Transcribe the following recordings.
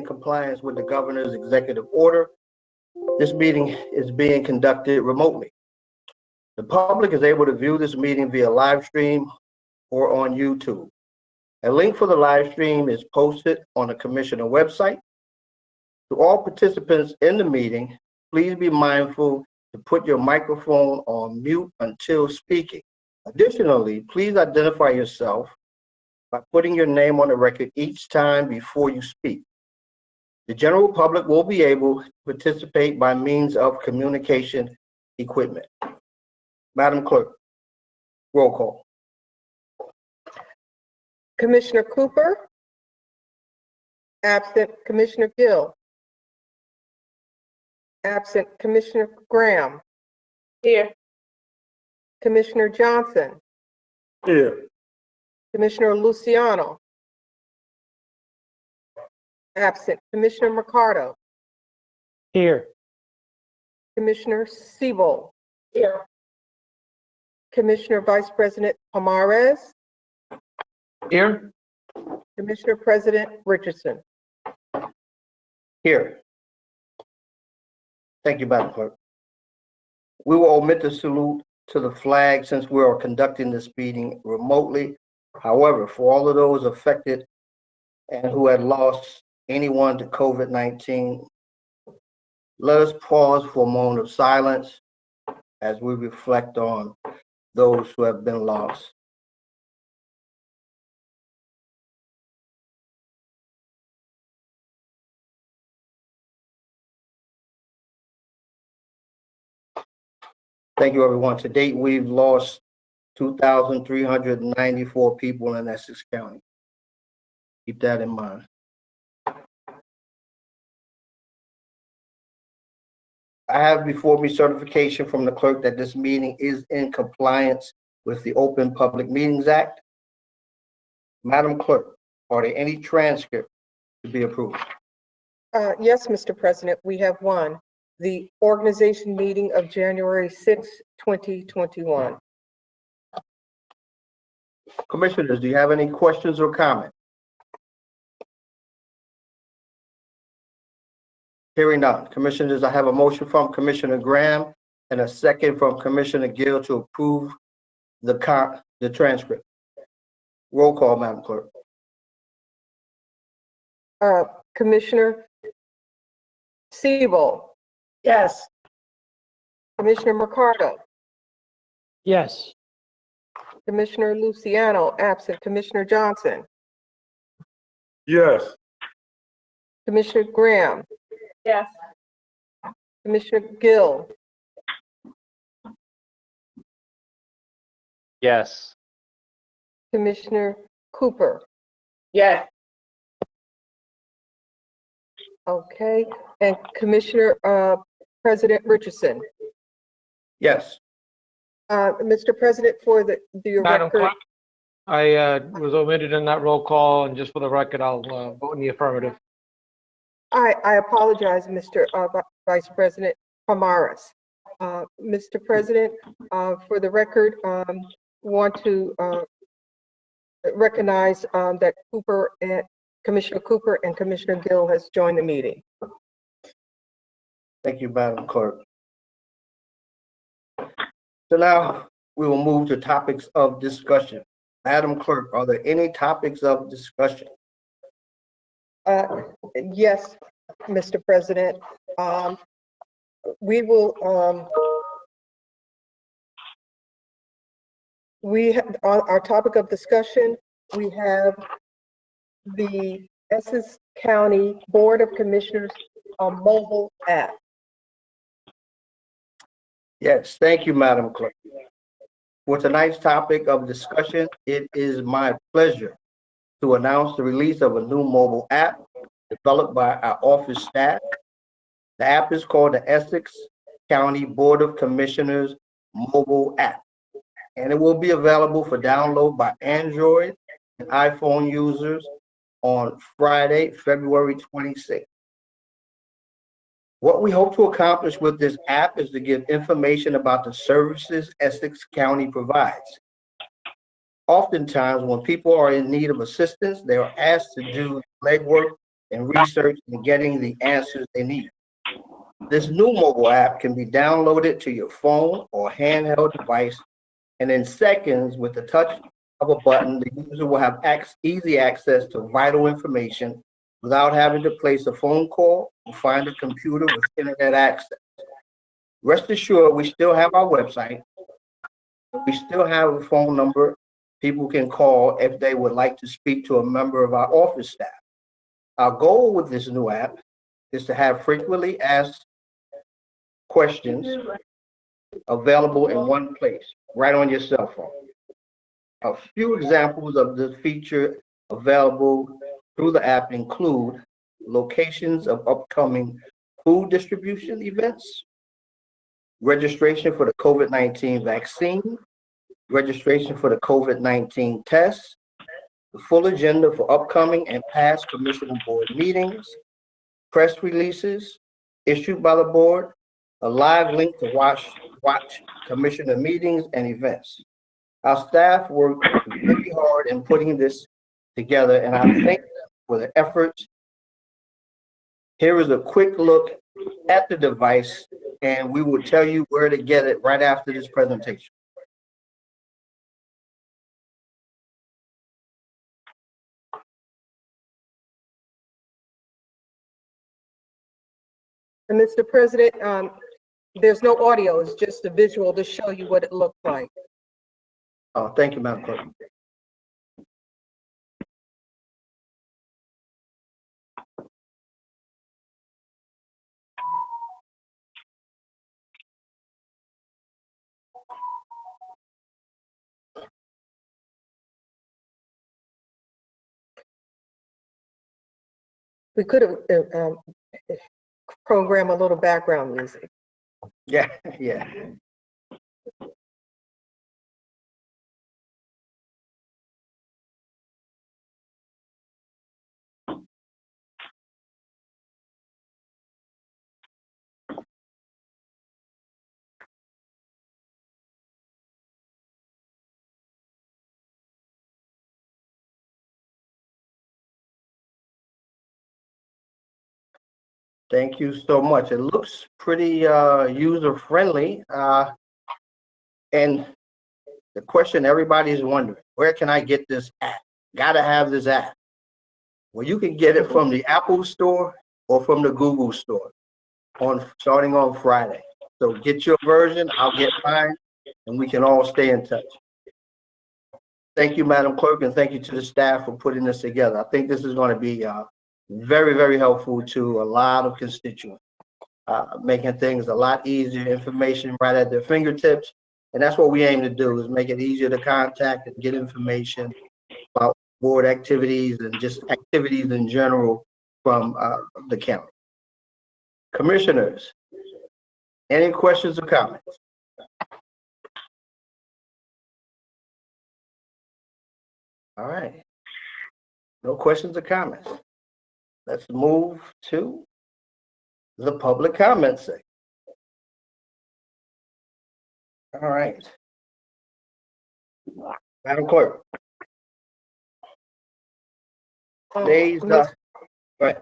in compliance with the governor's executive order, this meeting is being conducted remotely. The public is able to view this meeting via live stream or on YouTube. A link for the live stream is posted on the Commissioner website. To all participants in the meeting, please be mindful to put your microphone on mute until speaking. Additionally, please identify yourself by putting your name on the record each time before you speak. The general public will be able to participate by means of communication equipment. Madam Clerk, roll call. Commissioner Cooper? Absent. Commissioner Gill? Absent. Commissioner Graham? Here. Commissioner Johnson? Here. Commissioner Luciano? Absent. Commissioner Mercado? Here. Commissioner Siebel? Here. Commissioner Vice President Pomares? Here. Commissioner President Richardson? Here. Thank you, Madam Clerk. We will omit the salute to the flag since we are conducting this meeting remotely. However, for all of those affected and who had lost anyone to COVID-19, let us pause for a moment of silence as we reflect on those who have been lost. Thank you, everyone. To date, we've lost 2,394 people in Essex County. Keep that in mind. I have before me certification from the clerk that this meeting is in compliance with the Open Public Meetings Act. Madam Clerk, are there any transcripts to be approved? Yes, Mr. President, we have one. The organization meeting of January 6, 2021. Commissioners, do you have any questions or comments? Hearing none. Commissioners, I have a motion from Commissioner Graham and a second from Commissioner Gill to approve the transcript. Roll call, Madam Clerk. Commissioner Siebel? Yes. Commissioner Mercado? Yes. Commissioner Luciano, absent. Commissioner Johnson? Yes. Commissioner Graham? Yes. Commissioner Gill? Yes. Commissioner Cooper? Yes. Okay, and Commissioner President Richardson? Yes. Mr. President, for the Madam record. Clerk, I was omitted in that roll call, and just for the record, I'll vote in the affirmative. I apologize, Mr. Vice President Pomares. Mr. President, for the record, want to recognize that Commissioner Cooper and Commissioner Gill has joined the meeting. Thank you, Madam Clerk. So now we will move to topics of discussion. Madam Clerk, are there any topics of discussion? Yes, Mr. President. We will, on our topic of discussion, we have the Essex County Board of Commissioners mobile app. Yes, thank you, Madam Clerk. For tonight's topic of discussion, it is my pleasure to announce the release of a new mobile app developed by our office staff. The app is called the Essex County Board of Commissioners mobile app, and it will be available for download by Android and iPhone users on Friday, February 26th. What we hope to accomplish with this app is to give information about the services Essex County provides. Oftentimes, when people are in need of assistance, they are asked to do legwork in research and getting the answers they need. This new mobile app can be downloaded to your phone or handheld device, and in seconds, with the touch of a button, the user will have easy access to vital information without having to place a phone call or find a computer with internet access. Rest assured, we still have our website. We still have a phone number people can call if they would like to speak to a member of our office staff. Our goal with this new app is to have frequently asked questions available in one place, right on your cell phone. A few examples of the feature available through the app include locations of upcoming food distribution events, registration for the COVID-19 vaccine, registration for the COVID-19 test, the full agenda for upcoming and past commissioner board meetings, press releases issued by the board, a live link to watch commissioner meetings and events. Our staff worked really hard in putting this together, and I thank them for their efforts. Here is a quick look at the device, and we will tell you where to get it right after this presentation. And Mr. President, there's no audio, it's just a visual to show you what it looked like. Oh, thank you, Madam Clerk. We could have programmed a little background music. Yeah, yeah. Thank you so much. It looks pretty user-friendly. And the question everybody's wondering, where can I get this app? Gotta have this app. Well, you can get it from the Apple Store or from the Google Store starting on Friday. So get your version, I'll get mine, and we can all stay in touch. Thank you, Madam Clerk, and thank you to the staff for putting this together. I think this is going to be very, very helpful to a lot of constituents, making things a lot easier, information right at their fingertips. And that's what we aim to do, is make it easier to contact and get information about board activities and just activities in general from the county. Commissioners, any questions or comments? All right. No questions or comments. Let's move to the public comment section. All right. Madam Clerk. Today's, right.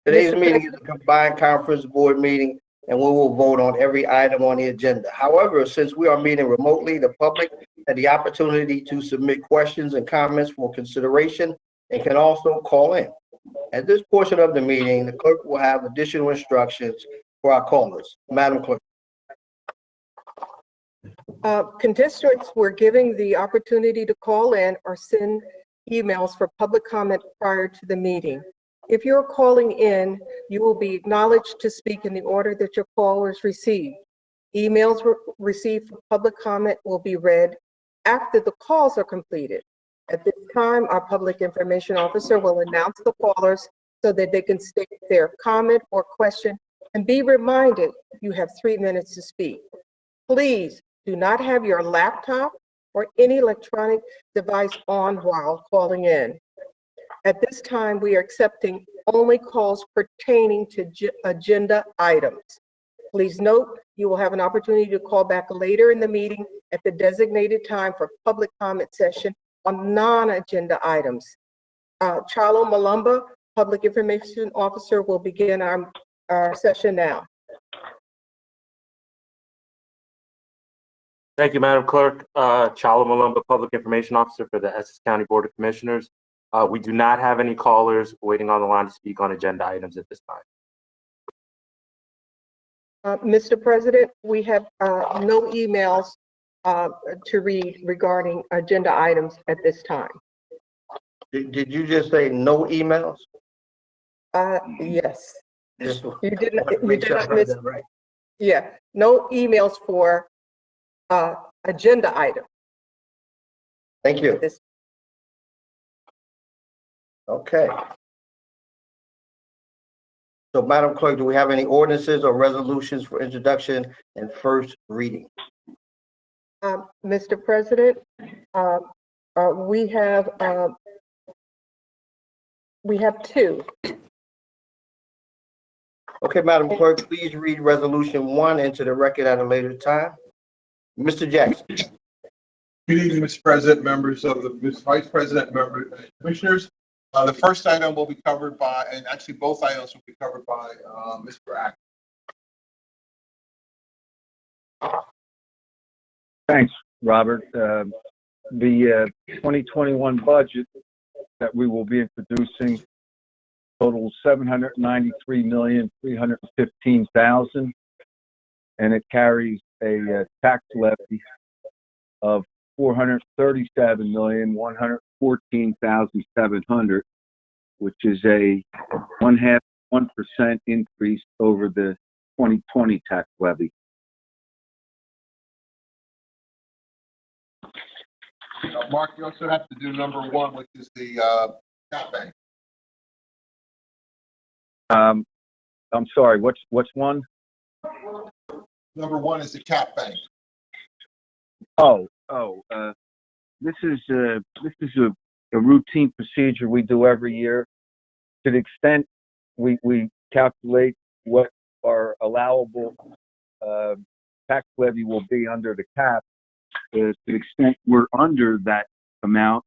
Today's meeting is a combined conference board meeting, and we will vote on every item on the agenda. However, since we are meeting remotely, the public had the opportunity to submit questions and comments for consideration and can also call in. At this portion of the meeting, the clerk will have additional instructions for our callers. Madam Clerk. Constituents were given the opportunity to call in or send emails for public comment prior to the meeting. If you're calling in, you will be acknowledged to speak in the order that your callers received. Emails received for public comment will be read after the calls are completed. At this time, our public information officer will announce the callers so that they can state their comment or question, and be reminded you have 3 minutes to speak. Please do not have your laptop or any electronic device on while calling in. At this time, we are accepting only calls pertaining to agenda items. Please note, you will have an opportunity to call back later in the meeting at the designated time for public comment session on non-agenda items. Chalo Malumba, Public Information Officer, will begin our session now. Thank you, Madam Clerk. Chalo Malumba, Public Information Officer for the Essex County Board of Commissioners. We do not have any callers waiting on the line to speak on agenda items at this time. Mr. President, we have no emails to read regarding agenda items at this time. Did you just say no emails? Yes. Just You did not, make sure I heard miss. that right. Yeah, no emails for agenda item. Thank you. This, Okay. So, Madam Clerk, do we have any ordinances or resolutions for introduction and first reading? Mr. President, we have two. Okay, Madam Clerk, please read Resolution 1 into the record at a later time. Mr. Jackson. Good evening, Mr. President, members of the Vice President, members, commissioners. The first item will be covered by, and actually both items will be covered by Mr. Ack. Thanks, Robert. The 2021 budget that we will be introducing totals $793,315,000, and it carries a tax levy of $437,114,700, which is a 0.5% increase over the 2020 tax levy. Mark, you also have to do number 1, which is the cap bank. I'm sorry, what's one? Number 1 is the cap bank. This is a routine procedure we do every year. To the extent we calculate what our allowable tax levy will be under the cap, to the extent we're under that amount,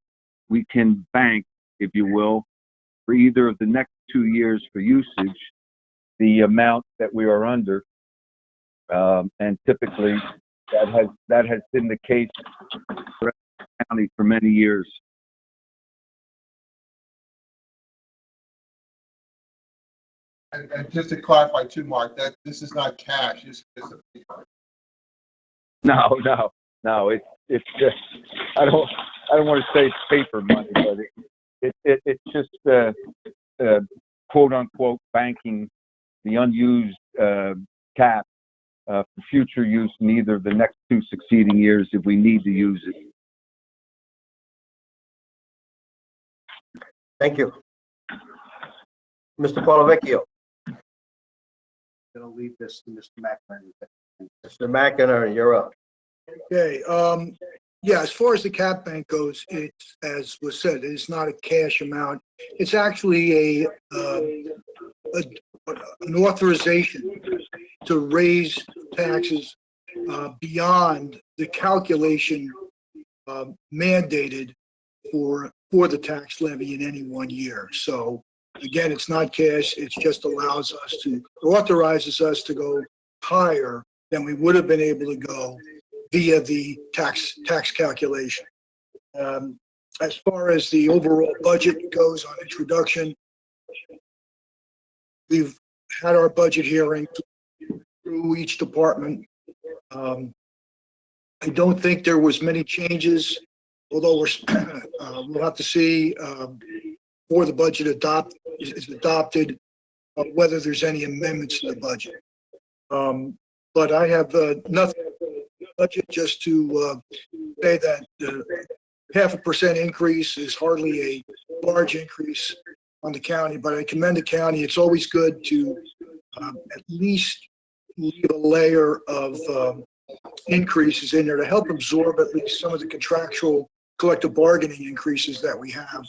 we can bank, if you will, for either of the next 2 years for usage, the amount that we are under. And typically that has been the case for the county for many years. And just to clarify too, Mark, that this is not cash, it's a paper. No. It's just, I don't want to say it's paper money, but it's just quote unquote banking the unused cap for future use in either the next 2 succeeding years if we need to use it. Thank you. Mr. Polavecchio. Gonna leave this to Mr. McInerney. Mr. McInerney, you're up. Okay, yeah, as far as the cap bank goes, it's, as was said, it's not a cash amount. It's actually an authorization to raise taxes beyond the calculation mandated for the tax levy in any one year. So again, it's not cash. It just authorizes us to go higher than we would have been able to go via the tax calculation. As far as the overall budget goes on introduction, we've had our budget hearing through each department. I don't think there was many changes, although we'll have to see before the budget is adopted whether there's any amendments to the budget. But I have nothing budget just to say that 0.5% increase is hardly a large increase on the county, but I commend the county. It's always good to at least leave a layer of increases in there to help absorb at least some of the contractual collective bargaining increases that we have.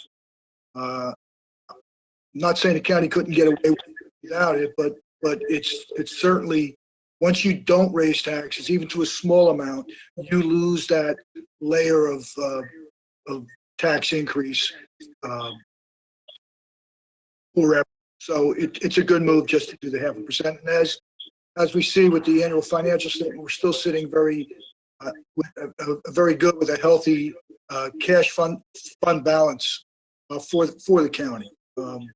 I'm not saying the county couldn't get away without it, but it's certainly, once you don't raise taxes, even to a small amount, you lose that layer of tax increase forever. So it's a good move just to do the 0.5%. And as we see with the annual financial statement, we're still sitting very very good with a healthy cash fund balance for the county. And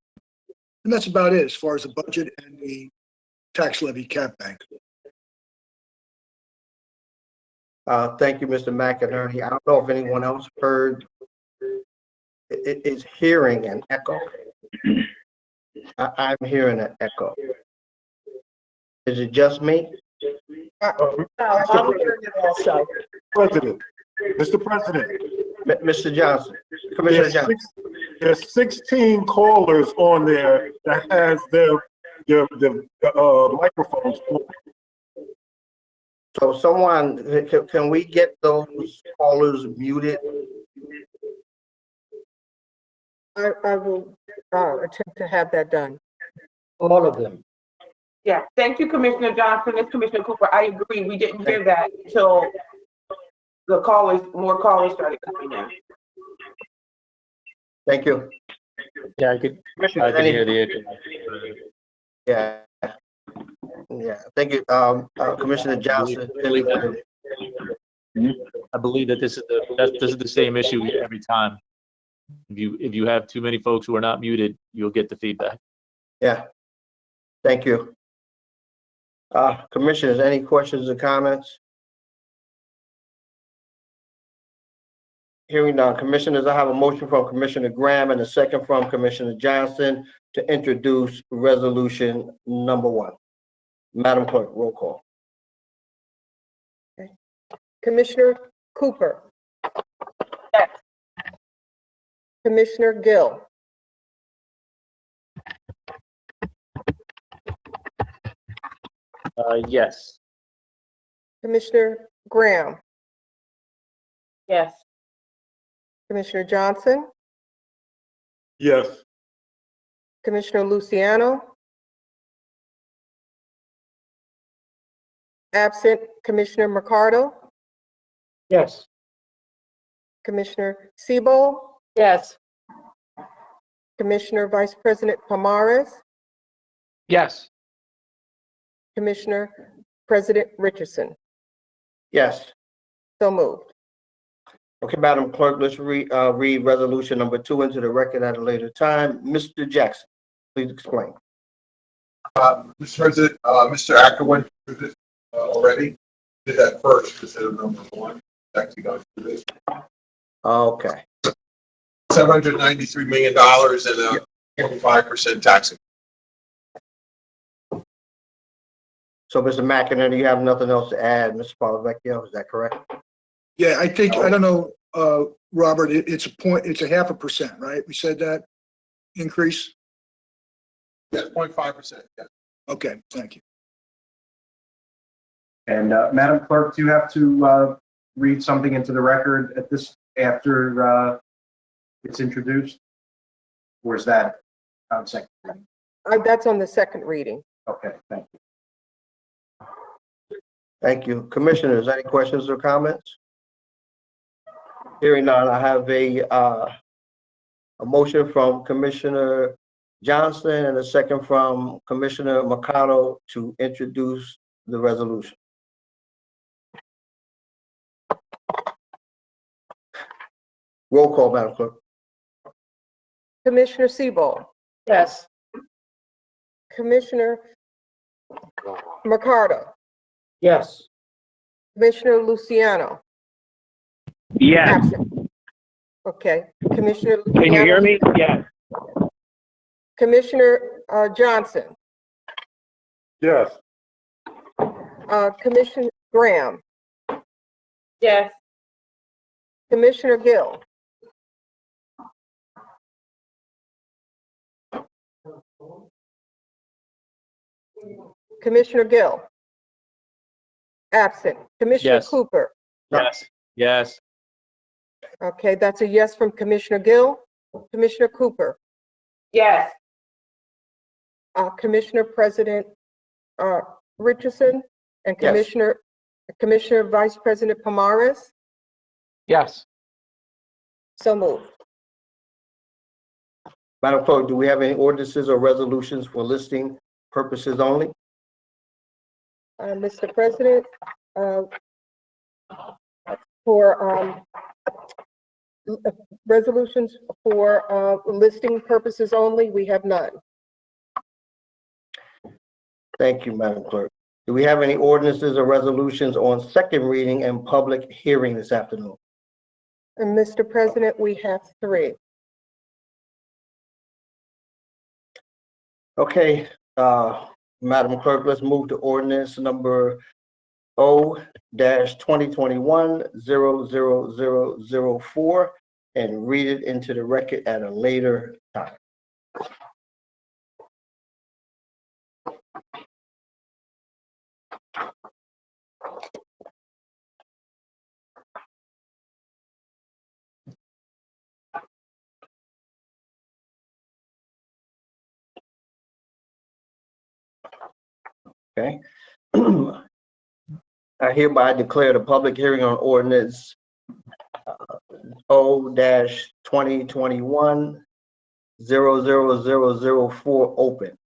that's about it as far as the budget and the tax levy cap bank. Thank you, Mr. McInerney. I don't know if anyone else heard. It is hearing an echo. I'm hearing an echo. Is it just me? I'm hearing it also. President, Mr. President, Mr. Johnson, Commissioner Johnson. there's 16 callers on there that has their microphones on. So someone, can we get those callers muted? I will attempt to have that done. All of them. Yeah, thank you, Commissioner Johnson. It's Commissioner Cooper. I agree. We didn't hear that until more callers started coming in. Thank you. Yeah, I could hear the echo. Yeah. Yeah, thank you, Commissioner Johnson. I believe that this is the same issue every time. If you have too many folks who are not muted, you'll get the feedback. Yeah, thank you. Commissioners, any questions or comments? Hearing none. Commissioners, I have a motion from Commissioner Graham and a second from Commissioner Johnson to introduce resolution number 1. Madam Clerk, roll call. Okay. Commissioner Cooper. Yes. Commissioner Gill. Yes. Commissioner Graham. Yes. Commissioner Johnson. Yes. Commissioner Luciano. Absent Commissioner Mercado. Yes. Commissioner Siebel. Yes. Commissioner Vice President Pomares. Yes. Commissioner President Richardson. Yes. So moved. Okay, Madam Clerk, let's read resolution number 2 into the record at a later time. Mr. Jackson, please explain. Mr. President, Mr. Acker went through this already. Did that first instead of number 1. Actually going through this. Okay. $793 million and a 25% tax. So, Mr. McInerney, you have nothing else to add, Mr. Polavecchio, is that correct? Yeah, I think, I don't know, Robert, it's a 0.5%, right? We said that increase? Yes, 0.5%. Yes. Okay, thank you. And Madam Clerk, do you have to read something into the record at this after it's introduced? Or is that on second reading? That's on the second reading. Okay, thank you. Thank you. Commissioners, any questions or comments? Hearing none, I have a motion from Commissioner Johnson and a second from Commissioner Mercado to introduce the resolution. Roll call, Madam Clerk. Commissioner Siebel. Yes. Commissioner Mercado. Yes. Commissioner Luciano. Yes. Absent. Okay. Commissioner Luciano. Can you hear me? Yes. Commissioner Johnson. Yes. Commissioner Graham. Yes. Commissioner Gill. Commissioner Gill. Absent. Commissioner Yes. Cooper. Yes. Yes. Okay, that's a yes from Commissioner Gill. Commissioner Cooper. Yes. Commissioner President Richardson and Yes. Commissioner Vice President Pomares. Yes. So moved. Madam Clerk, do we have any ordinances or resolutions for listing purposes only? Mr. President, for resolutions for listing purposes only, we have none. Thank you, Madam Clerk. Do we have any ordinances or resolutions on second reading and public hearing this afternoon? And Mr. President, we have 3. Okay, Madam Clerk, let's move to ordinance number O-2021-00004 and read it into the record at a later time. Okay. I hereby declare the public hearing on ordinance O-2021-00004 open.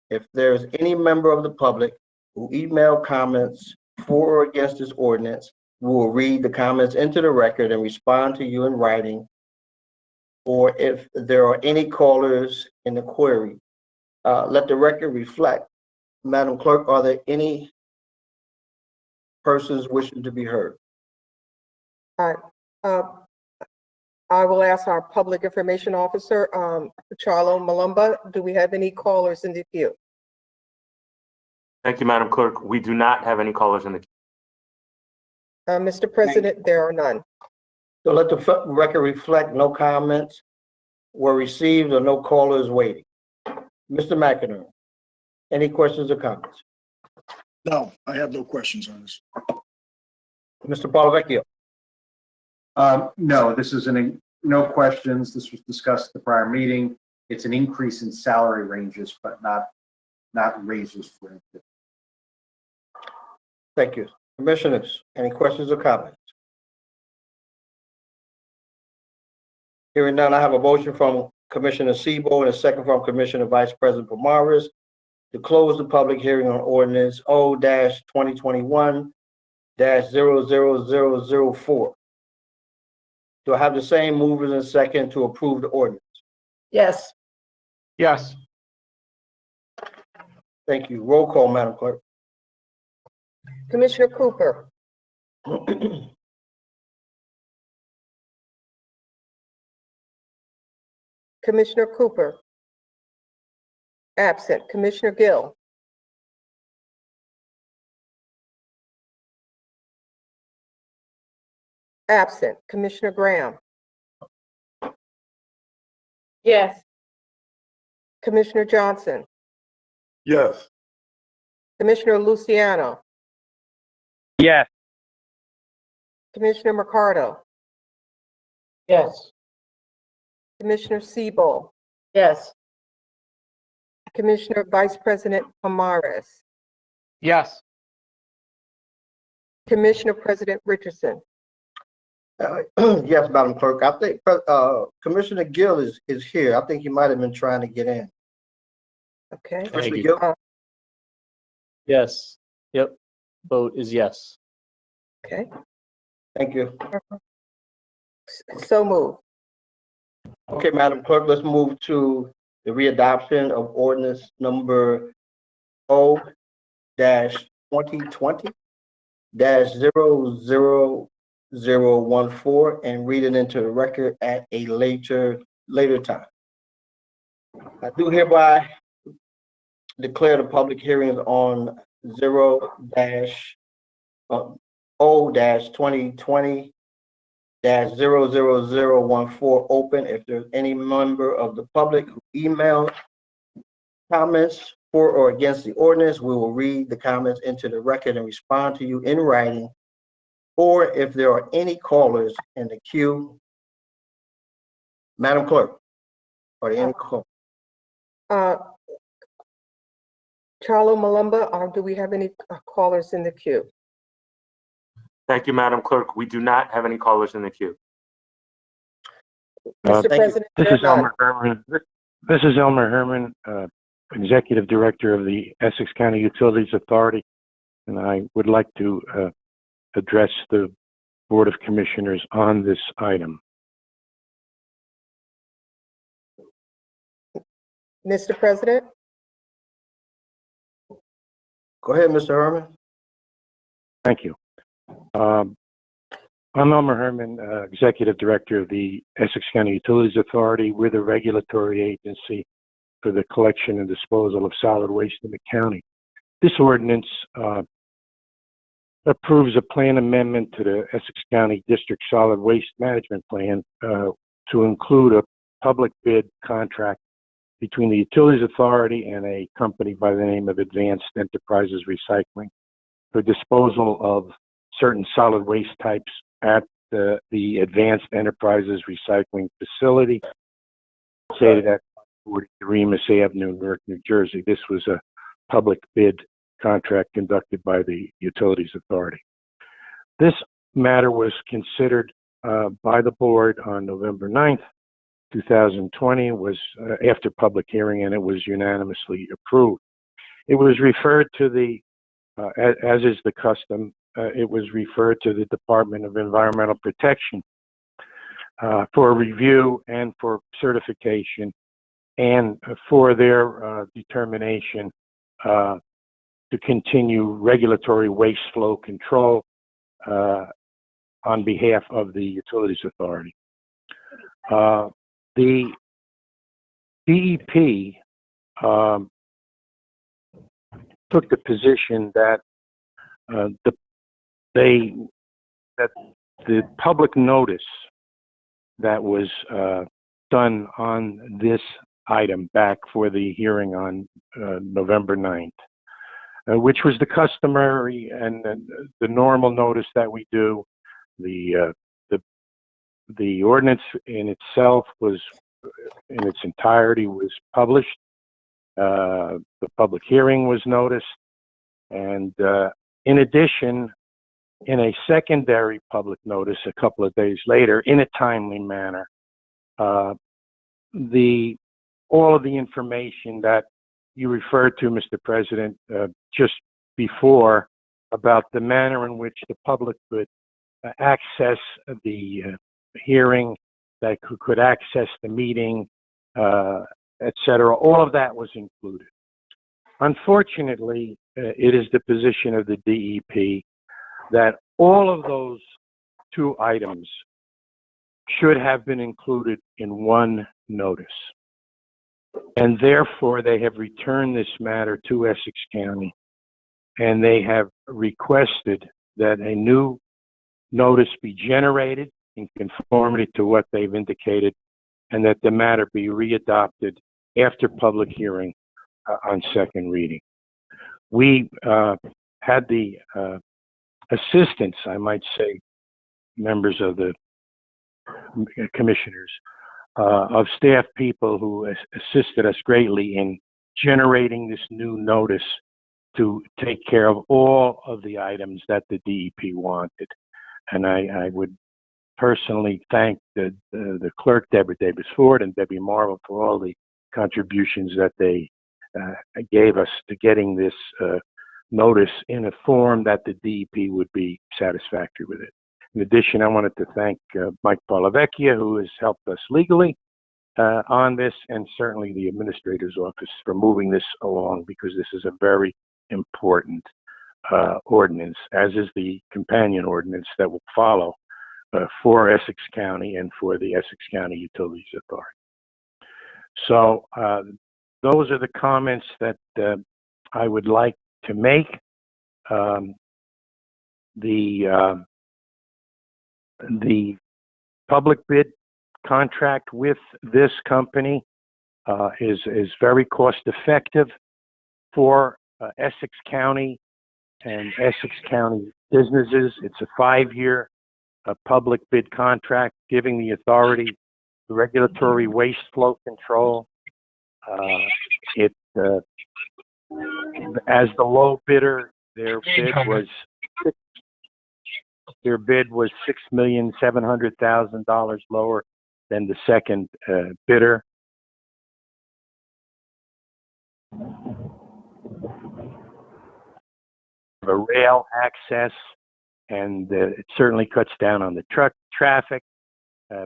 If there's any member of the public who email comments for or against this ordinance, we will read the comments into the record and respond to you in writing. Or if there are any callers in the query, let the record reflect. Madam Clerk, are there any persons wishing to be heard? All right. I will ask our public information officer, Charlo Malumba, do we have any callers in the queue? Thank you, Madam Clerk. We do not have any callers in the queue. Mr. President, there are none. So let the record reflect no comments were received or no callers waiting. Mr. McInerney, any questions or comments? No, I have no questions on this. Mr. Palavecchio? No, this is no questions. This was discussed at the prior meeting. It's an increase in salary ranges, but not raises for it. Thank you. Commissioners, any questions or comments? Hearing none, I have a motion from Commissioner Sebo and a second from Commissioner Vice President Pomares to close the public hearing on ordinance O-2021-00004. Do I have the same movers and second to approve the ordinance? Yes. Yes. Thank you. Roll call, Madam Clerk. Commissioner Cooper, Commissioner Cooper, absent. Commissioner Gill, absent. Commissioner Graham, Yes. Commissioner Johnson, Yes. Commissioner Luciano, Yes. Commissioner Mercado, Yes. Commissioner Sebo, Yes. Commissioner Vice President Pomares, Yes. Commissioner President Richardson. Yes, Madam Clerk. I think Commissioner Gill is here. I think he might have been trying to get in. Okay. Commissioner you. Gill? Yes. Yep. Vote is yes. Okay. Thank you. So moved. Okay, Madam Clerk, let's move to the readoption of ordinance number O-2020-00014 and read it into the record at a later time. I do hereby declare the public hearings on O-2020-00014 open. If there's any member of the public who email comments for or against the ordinance, we will read the comments into the record and respond to you in writing. Or if there are any callers in the queue, Madam Clerk, are there any callers? Charlo Malumba, do we have any callers in the queue? Thank you, Madam Clerk. We do not have any callers in the queue. Mr. thank you. President, This there is are none. Elmer German. This is Elmer Herman, Executive Director of the Essex County Utilities Authority, and I would like to address the Board of Commissioners on this item. Mr. President? Go ahead, Mr. Herman. Thank you. I'm Elmer Herman, Executive Director of the Essex County Utilities Authority. We're the regulatory agency for the collection and disposal of solid waste in the county. This ordinance approves a plan amendment to the Essex County District Solid Waste Management Plan to include a public bid contract between the Utilities Authority and a company by the name of Advanced Enterprises Recycling for disposal of certain solid waste types at the Advanced Enterprises Recycling Facility, located at 40 Remus Avenue, Newark, New Jersey. This was a public bid contract conducted by the Utilities Authority. This matter was considered by the board on November 9th, 2020, was after public hearing, and it was unanimously approved. It was referred to the, as is the custom, it was referred to the Department of Environmental Protection for review and for certification and for their determination to continue regulatory waste flow control on behalf of the Utilities Authority. The DEP took the position that the public notice that was done on this item back for the hearing on November 9th, which was the customary and the normal notice that we do. The ordinance in itself was, in its entirety, was published. The public hearing was noticed, and in addition, in a secondary public notice a couple of days later, in a timely manner, all of the information that you referred to, Mr. President, just before, about the manner in which the public could access the hearing, that could access the meeting, et cetera, all of that was included. Unfortunately, it is the position of the DEP that all of those two items should have been included in one notice. And therefore, they have returned this matter to Essex County, and they have requested that a new notice be generated in conformity to what they've indicated, and that the matter be readopted after public hearing on second reading. We had the assistance, I might say, members of the commissioners, of staff people who assisted us greatly in generating this new notice to take care of all of the items that the DEP wanted. And I would personally thank the clerk, Deborah Davis-Ford, and Debbie Marvel for all the contributions that they gave us to getting this notice in a form that the DEP would be satisfactory with it. In addition, I wanted to thank Mike Paulavecchia, who has helped us legally on this, and certainly the Administrator's Office for moving this along, because this is a very important ordinance, as is the companion ordinance that will follow for Essex County and for the Essex County Utilities Authority. So those are the comments that I would like to make. The public bid contract with this company is very cost effective for Essex County and Essex County businesses. It's a 5-year public bid contract giving the authority the regulatory waste flow control. As the low bidder, their bid was $6,700,000 lower than the second bidder. a rail access, and it certainly cuts down on the truck traffic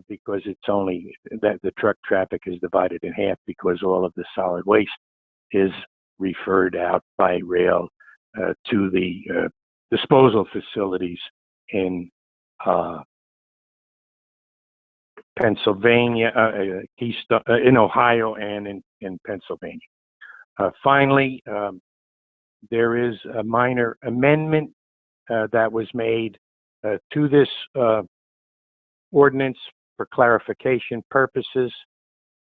because it's only that the truck traffic is divided in half because all of the solid waste is referred out by rail to the disposal facilities in Pennsylvania, in Ohio, and in Pennsylvania. Finally, there is a minor amendment that was made to this ordinance for clarification purposes,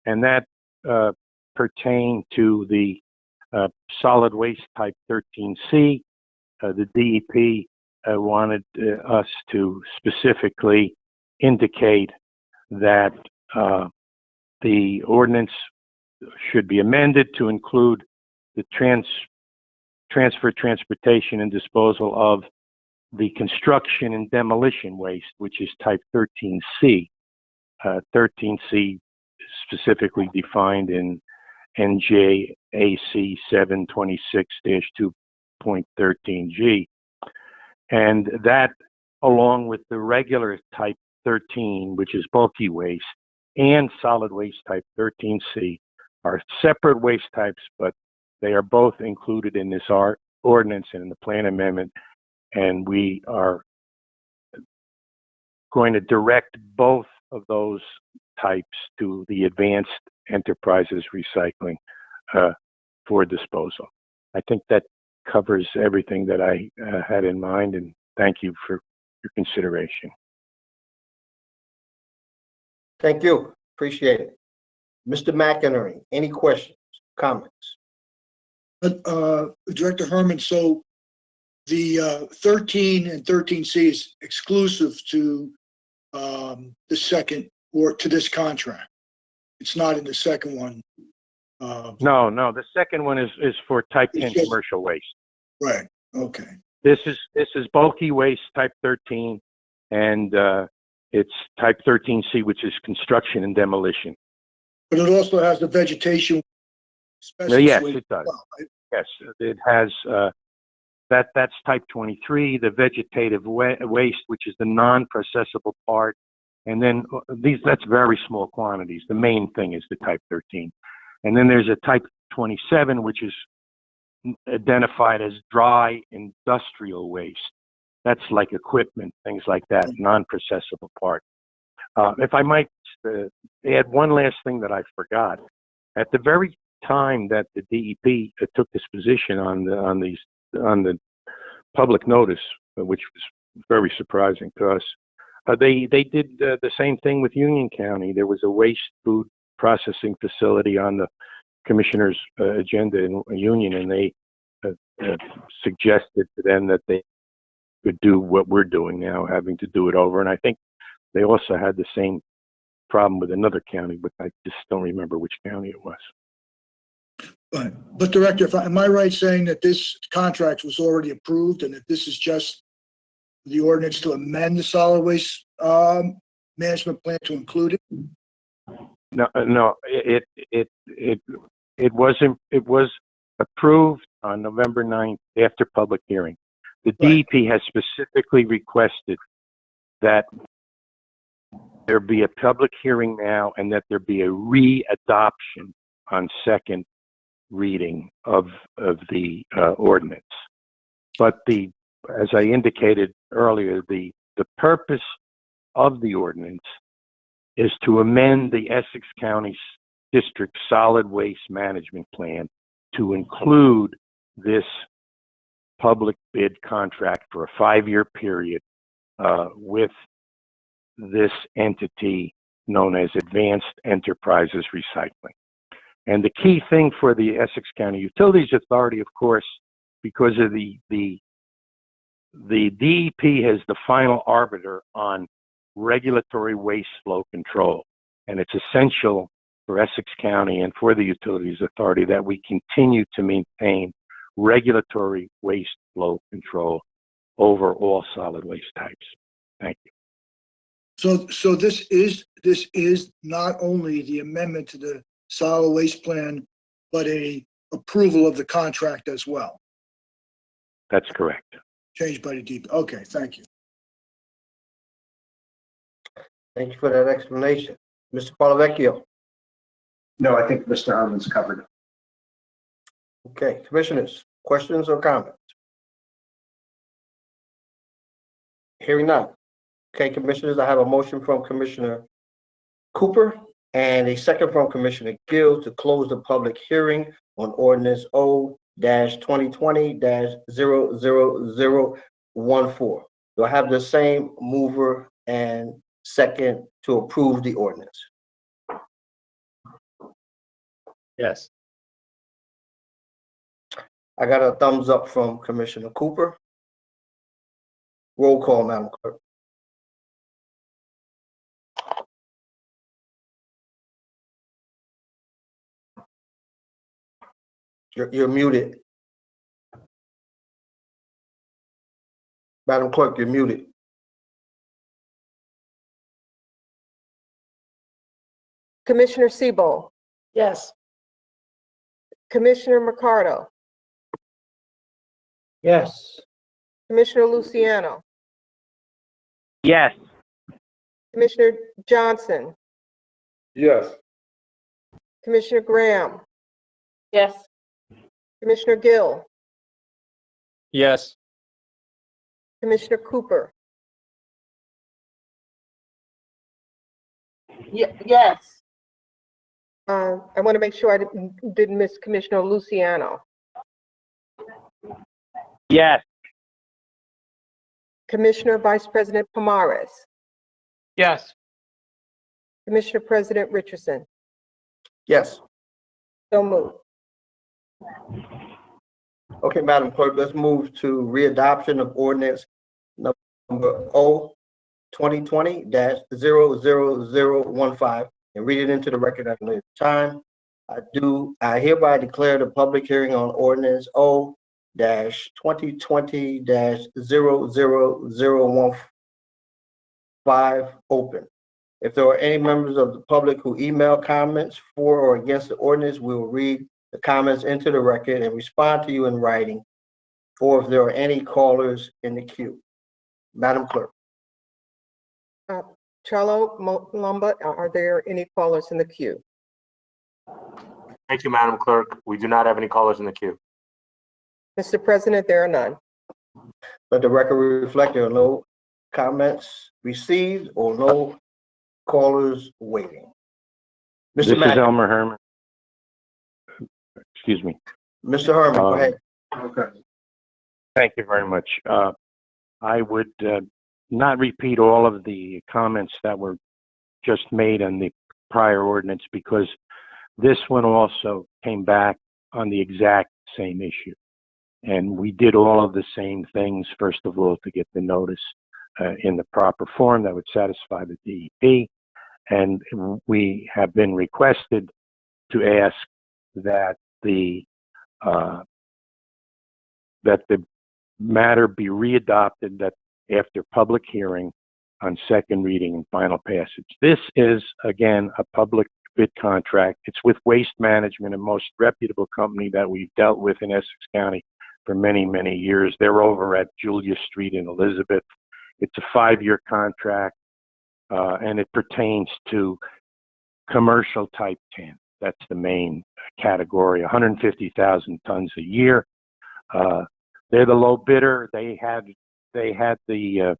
and that pertained to the solid waste type 13C. The DEP wanted us to specifically indicate that the ordinance should be amended to include the transfer, transportation, and disposal of the construction and demolition waste, which is type 13C. 13C specifically defined in NJAC 726-2.13G. And that, along with the regular type 13, which is bulky waste, and solid waste type 13C, are separate waste types, but they are both included in this ordinance and in the plan amendment. And we are going to direct both of those types to the Advanced Enterprises Recycling for disposal. I think that covers everything that I had in mind, and thank you for your consideration. Thank you. Appreciate it. Mr. McInerney, any questions, comments? Director Herman, so the 13 and 13C is exclusive to the second, or to this contract. It's not in the second one. No, the second one is for type 10 commercial waste. Right, okay. This is bulky waste type 13, and it's type 13C, which is construction and demolition. But it also has the vegetation. Yes, it does. Right? Yes, it has, that's type 23, the vegetative waste, which is the non-processable part. And then that's very small quantities. The main thing is the type 13. And then there's a type 27, which is identified as dry industrial waste. That's like equipment, things like that, non-processable part. If I might add one last thing that I forgot. At the very time that the DEP took this position on the public notice, which was very surprising to us, they did the same thing with Union County. There was a waste food processing facility on the commissioner's agenda in Union, and they suggested to them that they could do what we're doing now, having to do it over. And I think they also had the same problem with another county, but I just don't remember which county it was. But Director, am I right saying that this contract was already approved and that this is just the ordinance to amend the solid waste management plan to include it? No, it was approved on November 9th after public hearing. The DEP has specifically requested that there be a public hearing now and that there be a re-adoption on second reading of the ordinance. But as I indicated earlier, the purpose of the ordinance is to amend the Essex County District Solid Waste Management Plan to include this public bid contract for a 5-year period with this entity known as Advanced Enterprises Recycling. And the key thing for the Essex County Utilities Authority, of course, because of the DEP is the final arbiter on regulatory waste flow control. And it's essential for Essex County and for the Utilities Authority that we continue to maintain regulatory waste flow control over all solid waste types. Thank you. So this is not only the amendment to the solid waste plan, but a approval of the contract as well. That's correct. Changed by the DP. Okay, thank you. Thank you for that explanation. Mr. Palavecchio. No, I think Mr. Herman's covered it. Okay, commissioners, questions or comments? Hearing none. Okay, commissioners, I have a motion from Commissioner Cooper and a second from Commissioner Gill to close the public hearing on ordinance O-2020-00014. Do I have the same mover and second to approve the ordinance? Yes. I got a thumbs up from Commissioner Cooper. Roll call, Madam Clerk. You're muted. Madam Clerk, you're muted. Commissioner Sebo, Yes. Commissioner Mercado, Yes. Commissioner Luciano, Yes. Commissioner Johnson, Yes. Commissioner Graham, Yes. Commissioner Gill, Yes. Commissioner Cooper, Yes. I want to make sure I didn't miss Commissioner Luciano, Yes. Commissioner Vice President Pomares, Yes. Commissioner President Richardson. Yes. So moved. Okay, Madam Clerk, let's move to readoption of ordinance number O-2020-00015 and read it into the record at a later time. I hereby declare the public hearing on ordinance O-2020-00015 open. If there are any members of the public who email comments for or against the ordinance, we will read the comments into the record and respond to you in writing, or if there are any callers in the queue. Madam Clerk. Charlo Lumba, are there any callers in the queue? Thank you, Madam Clerk. We do not have any callers in the queue. Mr. President, there are none. Let the record reflect there are no comments received or no callers waiting. This Mr. is Mack, Elmer Herman. Excuse me. Mr. Herman, go ahead. Okay. Thank you very much. I would not repeat all of the comments that were just made on the prior ordinance because this one also came back on the exact same issue. And we did all of the same things, first of all, to get the notice in the proper form that would satisfy the DEP. And we have been requested to ask that the matter be readopted that after public hearing on second reading and final passage. This is, again, a public bid contract. It's with Waste Management, a most reputable company that we've dealt with in Essex County for many, many years. They're over at Julia Street in Elizabeth. It's a 5-year contract, and it pertains to commercial type tin. That's the main category, 150,000 tons a year. They're the low bidder. They had the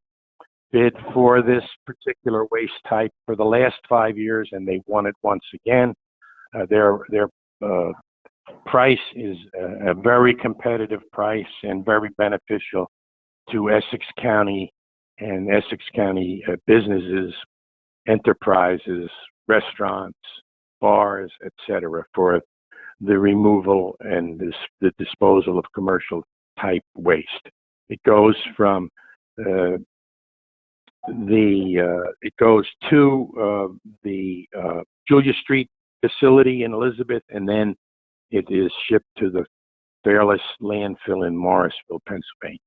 bid for this particular waste type for the last 5 years, and they won it once again. Their price is a very competitive price and very beneficial to Essex County and Essex County businesses, enterprises, restaurants, bars, etc., for the removal and the disposal of commercial type waste. It goes from it goes to the Julia Street facility in Elizabeth, and then it is shipped to the Fairless landfill in Morrisville, Pennsylvania.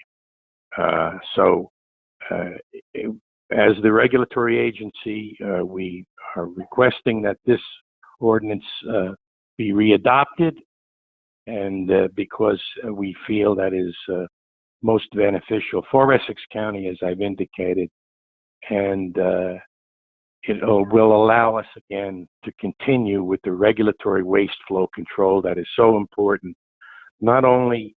As the regulatory agency, we are requesting that this ordinance be readopted, and because we feel that is most beneficial for Essex County, as I've indicated. And it will allow us again to continue with the regulatory waste flow control that is so important, not only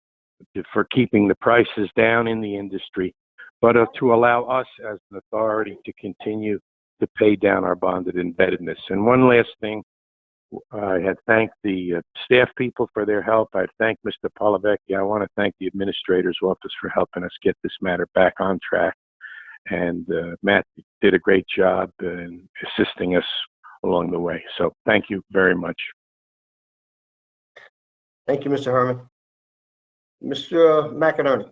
for keeping the prices down in the industry, but to allow us as an authority to continue to pay down our bonded indebtedness. And one last thing, I had thanked the staff people for their help. I thanked Mr. Polavecchio. I want to thank the administrator's office for helping us get this matter back on track. And Matt did a great job in assisting us along the way. So thank you very much. Thank you, Mr. Herman. Mr. McInerney.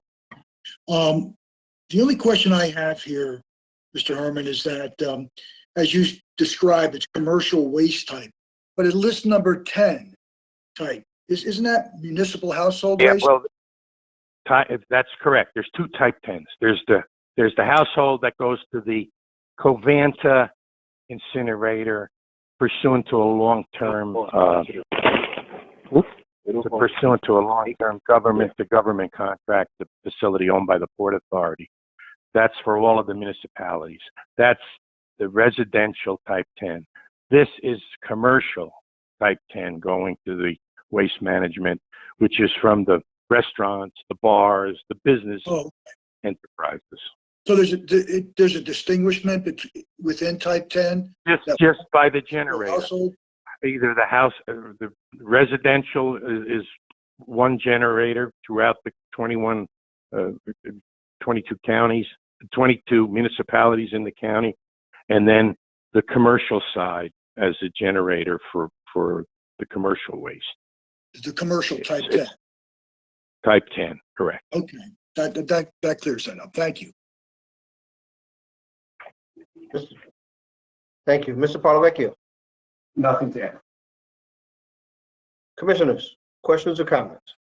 The only question I have here, Mr. Herman, is that, as you described, it's commercial waste type, but it lists number 10 type. Isn't that municipal household waste? Yeah, well, that's correct. There's two type 10s. There's the household that goes to the Covanta incinerator pursuant to a long-term government-to-government contract, the facility owned by the Port Authority. That's for all of the municipalities. That's the residential type 10. This is commercial type 10 going to the waste management, which is from the restaurants, the bars, the business enterprises. So there's a distinguishment within type 10? Just by the generator. Household? Either the house, the residential is one generator throughout the 22 counties, 22 municipalities in the county, and then the commercial side as a generator for the commercial waste. The commercial type 10? Type 10, correct. Okay, that clears that up. Thank you. Thank you. Mr. Polavecchio. Nothing to add. Commissioners, questions or comments?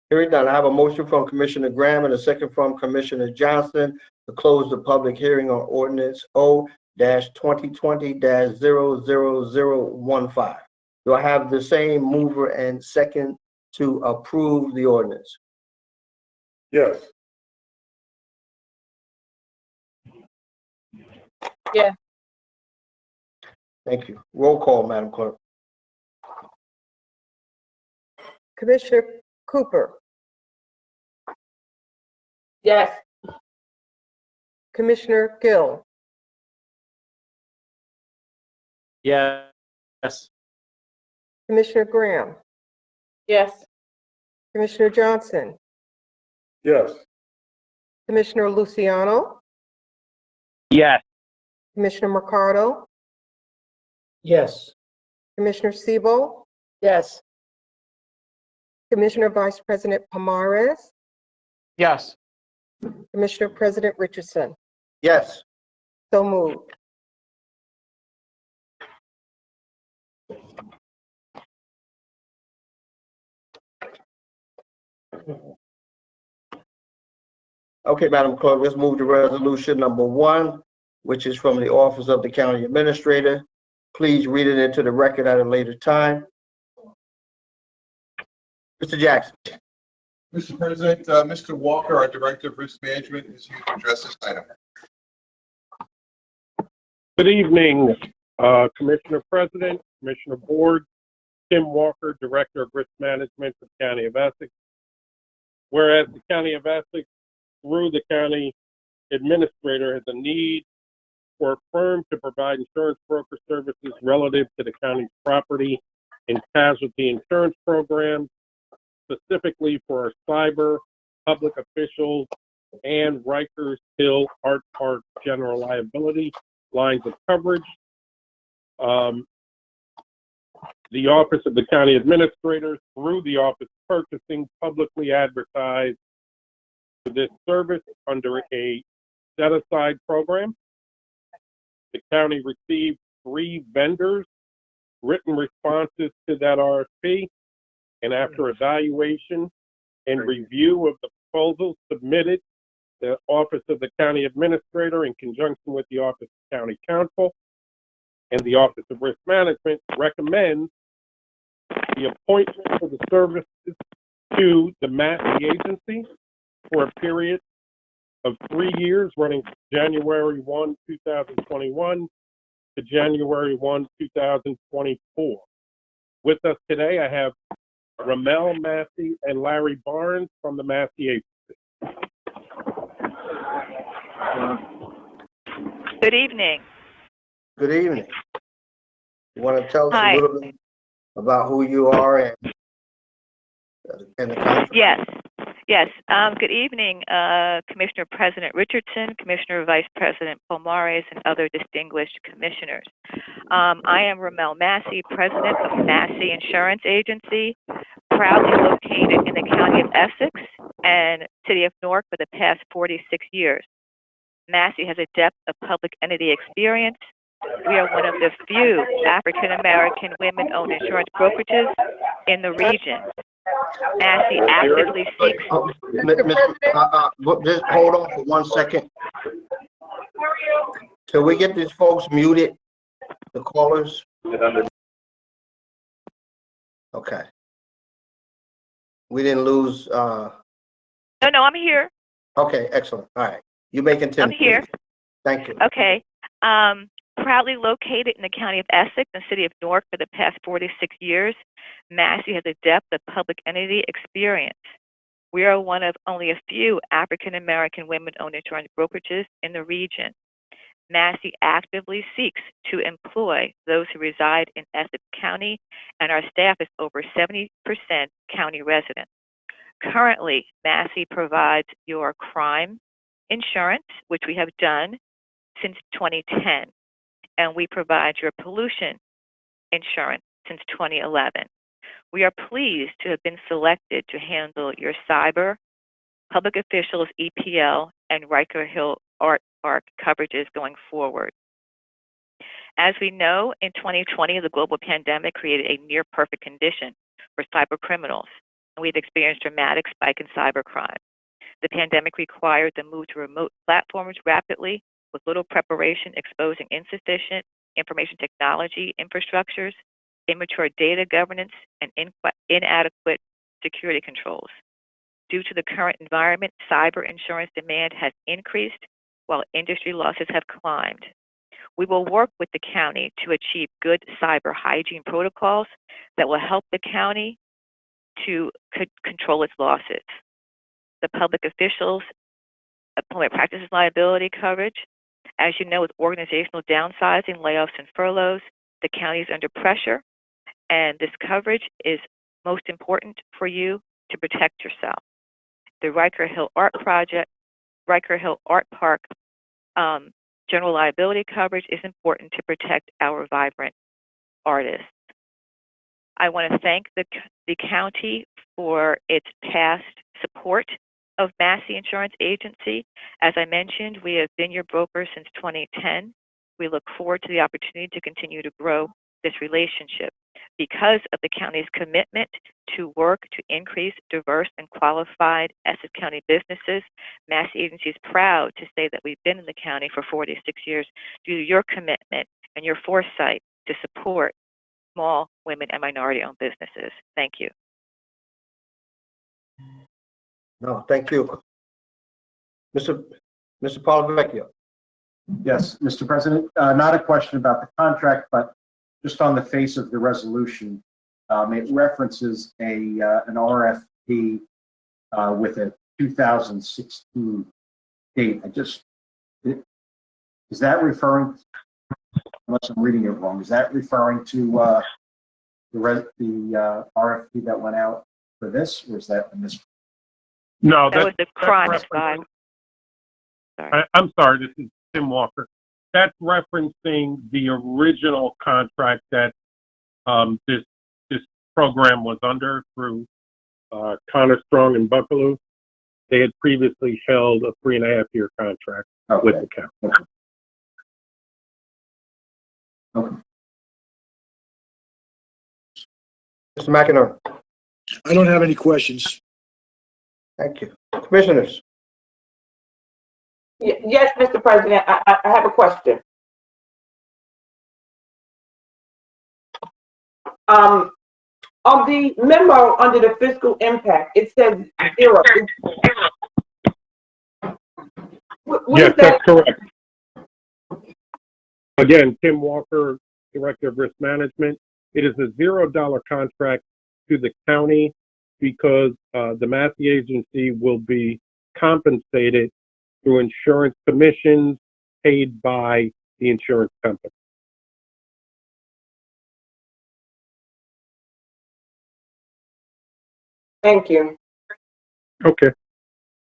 Hearing none, I have a motion from Commissioner Graham and a second from Commissioner Johnson to close the public hearing on ordinance O-2020-00015. Do I have the same mover and second to approve the ordinance? Yes. Yeah. Thank you. Roll call, Madam Clerk. Commissioner Cooper, Yes. Commissioner Gill, Yes. Commissioner Graham, Yes. Commissioner Johnson, Yes. Commissioner Luciano, Yes. Commissioner Mercado, Yes. Commissioner Sebo, Yes. Commissioner Vice President Pomares, Yes. Commissioner President Richardson. Yes. So moved. Okay, Madam Clerk, let's move to resolution number 1, which is from the Office of the County Administrator. Please read it into the record at a later time. Mr. Jackson. Mr. President, Mr. Walker, our Director of Risk Management, is here to address this item. Good evening, Commissioner President, Commissioner Board. Tim Walker, Director of Risk Management for the County of Essex. Whereas the County of Essex, through the County Administrator, has a need for a firm to provide insurance broker services relative to the county's property and casualty insurance programs, specifically for our cyber, public officials, and Rikers Hill Art Park general liability lines of coverage. The Office of the County Administrator, through the Office of Purchasing, publicly advertised for this service under a set-aside program. The county received 3 vendors' written responses to that RFP, and after evaluation and review of the proposals submitted, the Office of the County Administrator, in conjunction with the Office of County Counsel and the Office of Risk Management, recommends the appointment for the services to the Massey Agency for a period of 3 years, running from January 1, 2021 to January 1, 2024. With us today, I have Ramel Massey and Larry Barnes from the Massey Agency. Good evening. Good evening. You want to tell us Hi. a little bit about who you are and the contract? Yes. Good evening, Commissioner President Richardson, Commissioner Vice President Pomares, and other distinguished commissioners. I am Ramel Massey, President of Massey Insurance Agency, proudly located in the County of Essex and City of Newark for the past 46 years. Massey has a depth of public entity experience. We are one of the few African-American women-owned insurance brokerages in the region. Massey actively seeks... Just hold on for 1 second. Till we get these folks muted, the callers. Okay. We didn't lose... No, I'm here. Okay, excellent. All right. You may continue. I'm here. Please. Thank you. Okay. Proudly located in the County of Essex and City of Newark for the past 46 years, Massey has a depth of public entity experience. We are one of only a few African-American women-owned insurance brokerages in the region. Massey actively seeks to employ those who reside in Essex County, and our staff is over 70% county residents. Currently, Massey provides your crime insurance, which we have done since 2010, and we provide your pollution insurance since 2011. We are pleased to have been selected to handle your cyber, public officials, EPL, and Riker Hill Art Park coverages going forward. As we know, in 2020, the global pandemic created a near-perfect condition for cyber criminals, and we've experienced a dramatic spike in cybercrime. The pandemic required the move to remote platforms rapidly, with little preparation, exposing insufficient information technology infrastructures, immature data governance, and inadequate security controls. Due to the current environment, cyber insurance demand has increased while industry losses have climbed. We will work with the county to achieve good cyber hygiene protocols that will help the county to control its losses. The public officials' employment practices liability coverage. As you know, with organizational downsizing, layoffs, and furloughs, the county is under pressure, and this coverage is most important for you to protect yourself. The Riker Hill Art Park general liability coverage is important to protect our vibrant artists. I want to thank the county for its past support of Massey Insurance Agency. As I mentioned, we have been your broker since 2010. We look forward to the opportunity to continue to grow this relationship. Because of the county's commitment to work to increase diverse and qualified Essex County businesses, Massey Agency is proud to say that we've been in the county for 46 years due to your commitment and your foresight to support small women and minority-owned businesses. Thank you. No, thank you. Mr. Polavecchio. Yes, Mr. President, not a question about the contract, but just on the face of the resolution, it references an RFP with a 2016 date. Is that referring, unless I'm reading it wrong, is that referring to the RFP that went out for this, or is that a mis? No, that was the crime that's spy. I'm sorry, this is Tim Walker. That's referencing the original contract that this program was under through Connor Strong and Buckaloo. They had previously held a 3.5-year contract with the county. Okay. Mr. McInerney. I don't have any questions. Thank you. Commissioners. Yes, Mr. President, I have a question. Of the memo under the fiscal impact, it says 0. What Yes, is that? that's correct. Again, Tim Walker, Director of Risk Management. It is a $0 contract to the county because the Massey agency will be compensated through insurance commissions paid by the insurance company. Thank you. Okay.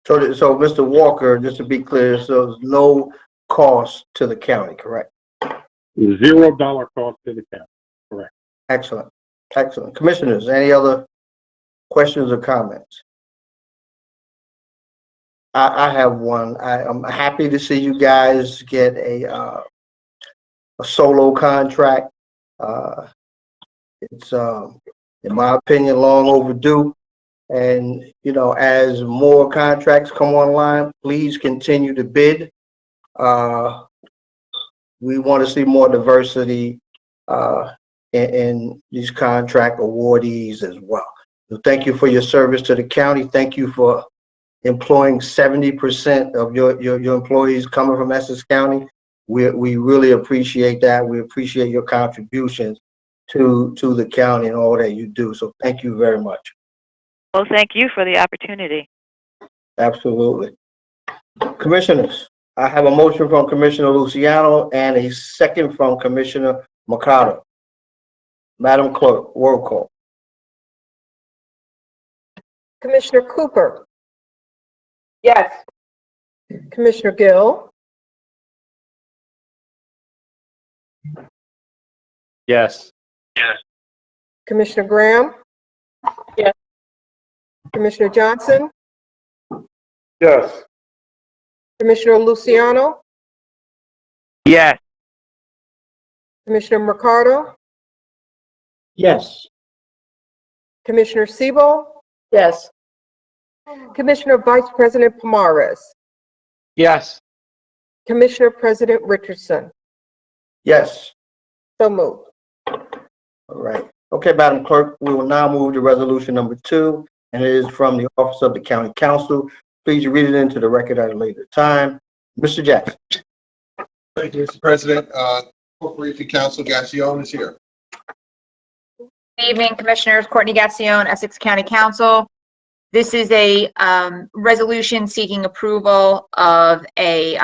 So, Mr. Walker, just to be clear, so there's no cost to the county, correct? $0 cost to the county. Correct. Excellent, excellent. Commissioners, any other questions or comments? I have one. I'm happy to see you guys get a solo contract. It's, in my opinion, long overdue. And, you know, as more contracts come online, please continue to bid. We want to see more diversity in these contract awardees as well. So thank you for your service to the county. Thank you for employing 70% of your employees coming from Essex County. We really appreciate that. We appreciate your contributions to the county and all that you do. So thank you very much. Well, thank you for the opportunity. Absolutely. Commissioners, I have a motion from Commissioner Luciano and a second from Commissioner Mercado. Madam Clerk, roll call. Commissioner Cooper, Yes. Commissioner Gill, Yes. Commissioner Graham. Yes. Commissioner Johnson, Yes. Commissioner Luciano, Yes. Commissioner Mercado, Yes. Commissioner Sebo, Yes. Commissioner Vice President Pomares, Yes. Commissioner President Richardson. Yes. So moved. All right. Okay, Madam Clerk, we will now move to resolution number 2, and it is from the Office of the County Council. Please read it into the record at a later time. Mr. Jackson. Thank you, Mr. President. Corporation Counsel Gassion is here. Good evening, Commissioners. Courtney Gassion, Essex County Council. This is a resolution seeking approval of a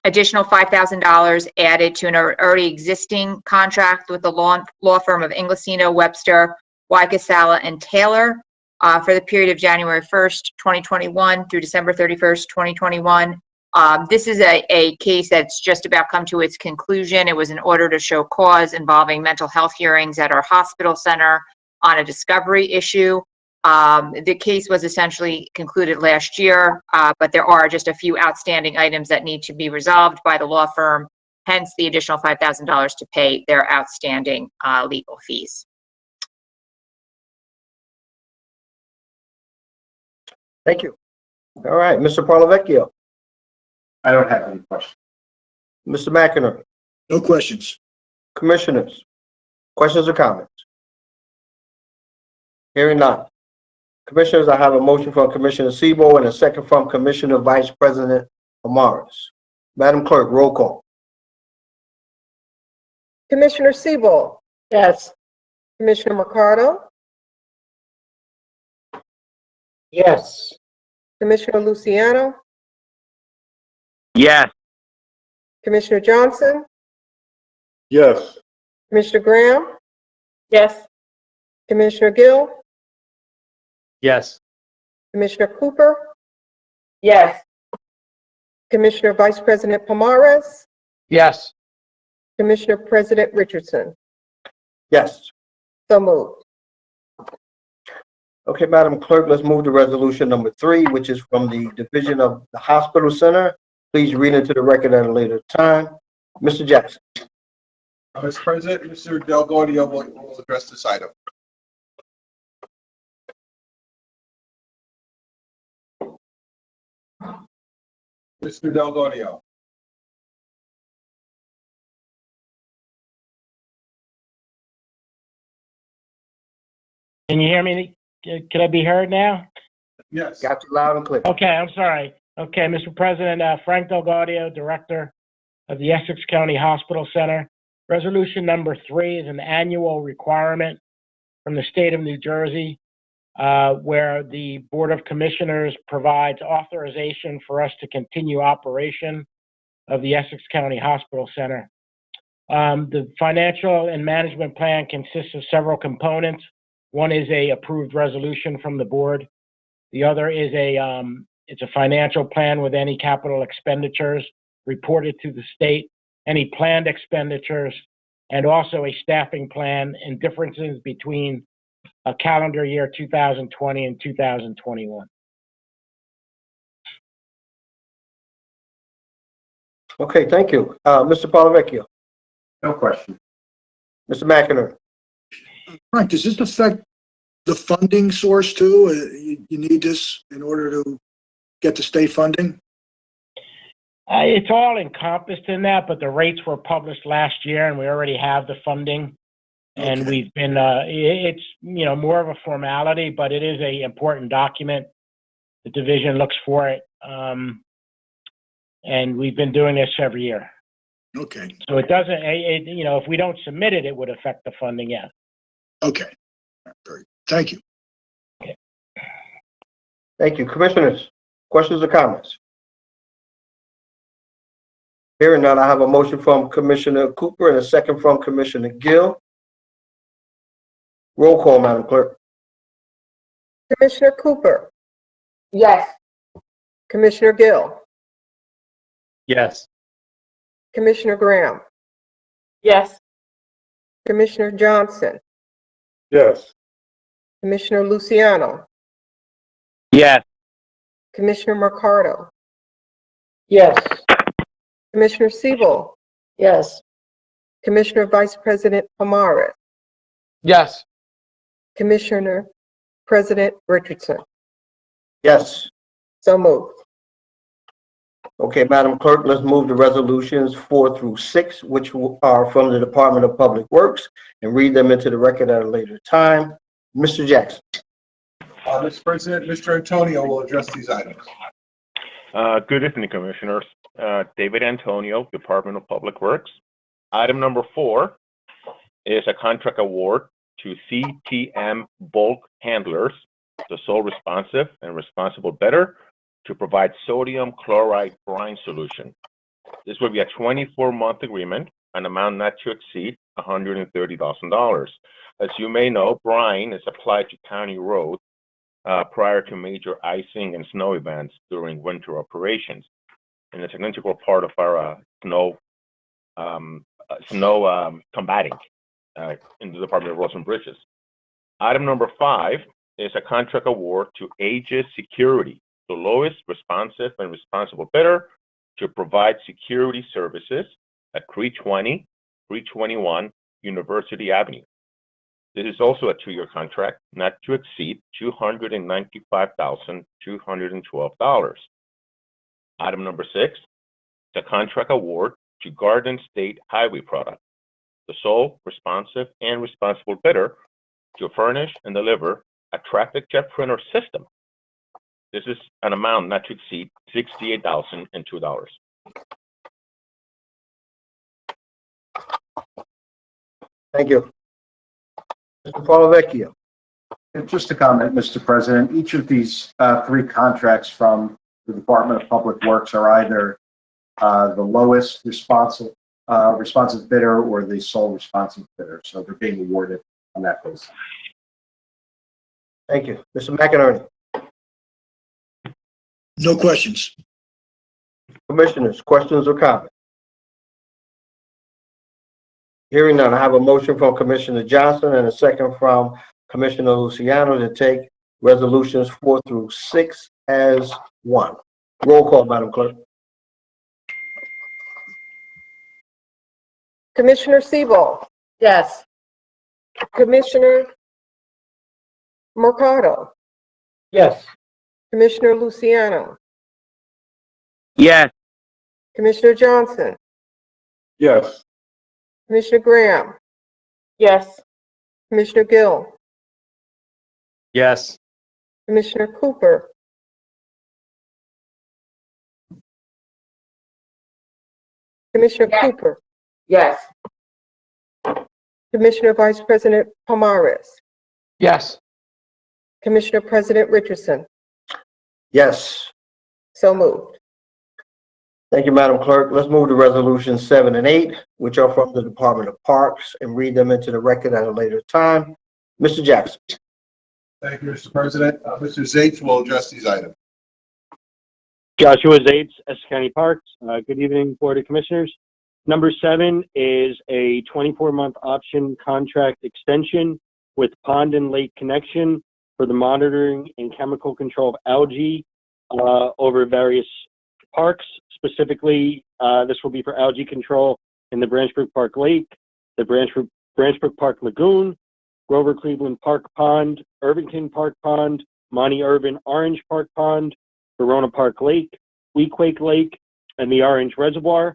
additional $5,000 added to an already existing contract with the law firm of Inglesino, Webster, Wykasala, and Taylor for the period of January 1st, 2021 through December 31st, 2021. This is a case that's just about come to its conclusion. It was an order to show cause involving mental health hearings at our hospital center on a discovery issue. The case was essentially concluded last year, but there are just a few outstanding items that need to be resolved by the law firm, hence the additional $5,000 to pay their outstanding legal fees. Thank you. All right, Mr. Parlavecchio. I don't have any questions. Mr. McInerney. No questions. Commissioners, questions or comments? Hearing none. Commissioners, I have a motion from Commissioner Sebo and a second from Commissioner Vice President Amaris. Madam Clerk, roll call. Commissioner Sebo, Yes. Commissioner Mercado, Yes. Commissioner Luciano, Yes. Commissioner Johnson, Yes. Commissioner Graham, Yes. Commissioner Gill, Yes. Commissioner Cooper, Yes. Commissioner Vice President Pomares, Yes. Commissioner President Richardson. Yes. So moved. Okay, Madam Clerk, let's move to resolution number 3, which is from the Division of the Hospital Center. Please read into the record at a later time. Mr. Jackson. Mr. President, Mr. Del Gaudio will address this item. Mr. Del Gaudio. Can you hear me? Can I be heard now? Yes. Got you loud and clear. Okay, I'm sorry. Okay, Mr. President, Frank Delgaudio, Director of the Essex County Hospital Center. Resolution number 3 is an annual requirement from the state of New Jersey, where the Board of Commissioners provides authorization for us to continue operation of the Essex County Hospital Center. The financial and management plan consists of several components. One is a approved resolution from the board. The other is it's a financial plan with any capital expenditures reported to the state, any planned expenditures, and also a staffing plan and differences between a calendar year 2020 and 2021. Okay, thank you. Mr. Polavecchio. No question. Mr. McInerney. Frank, does this affect the funding source too? You need this in order to get the state funding? It's all encompassed in that, but the rates were published last year and we already have the funding. And Okay. we've been, it's, more of a formality, but it is a important document. The division looks for it. And we've been doing this every year. Okay, So it doesn't, if we don't submit it, it would affect the funding, yeah. okay. Very good. Thank you. Thank you. Commissioners, questions or comments? Hearing none, I have a motion from Commissioner Cooper and a second from Commissioner Gill. Roll call, Madam Clerk. Commissioner Cooper, Yes. Commissioner Gill, Yes. Commissioner Graham, Yes. Commissioner Johnson, Yes. Commissioner Luciano, Yes. Commissioner Mercado, Yes. Commissioner Siebel, Yes. Commissioner Vice President Pomares, Yes. Commissioner President Richardson. Yes. So moved. Okay, Madam Clerk, let's move to resolutions 4 through 6, which are from the Department of Public Works, and read them into the record at a later time. Mr. Jackson. Mr. President, Mr. Antonio will address these items. Good evening, Commissioners. David Antonio, Department of Public Works. Item number 4 is a contract award to CTM Bulk Handlers, the sole responsive and responsible bidder, to provide sodium chloride brine solution. This will be a 24-month agreement, an amount not to exceed $130,000. As you may know, brine is applied to county roads prior to major icing and snow events during winter operations. And it's an integral part of our snow combating in the Department of Roads and Bridges. Item number 5 is a contract award to Aegis Security, the lowest responsive and responsible bidder, to provide security services at 320, 321 University Avenue. This is also a 2-year contract, not to exceed $295,212. Item number 6, the contract award to Garden State Highway Product, the sole responsive and responsible bidder, to furnish and deliver a traffic jet printer system. This is an amount not to exceed $68,002. Thank you. Mr. Polavecchio. Just a comment, Mr. President. Each of these 3 contracts from the Department of Public Works are either the lowest responsive bidder or the sole responsive bidder. So they're being awarded on that basis. Thank you. Mr. McInerney. No questions. Commissioners, questions or comments? Hearing none, I have a motion from Commissioner Johnson and a second from Commissioner Luciano to take resolutions 4 through 6 as one. Roll call, Madam Clerk. Commissioner Siebel, Yes. Commissioner Mercado, Yes. Commissioner Luciano, Yes. Commissioner Johnson, Yes. Commissioner Graham, Yes. Commissioner Gill, Yes. Commissioner Cooper, Commissioner Yes. Cooper, Yes. Commissioner Vice President Pomares, Yes. Commissioner President Richardson. Yes. So moved. Thank you, Madam Clerk. Let's move to resolutions 7 and 8, which are from the Department of Parks, and read them into the record at a later time. Mr. Jackson. Thank you, Mr. President. Mr. Zates will address these items. Joshua Zates, Essex County Parks. Good evening, Board of Commissioners. Number 7 is a 24-month option contract extension with Pond and Lake Connection for the monitoring and chemical control of algae over various parks. Specifically, this will be for algae control in the Branchbrook Park Lake, the Branchbrook Park Lagoon, Grover Cleveland Park Pond, Irvington Park Pond, Monty Irvin Orange Park Pond, Verona Park Lake, Weequahic Lake, and the Orange Reservoir.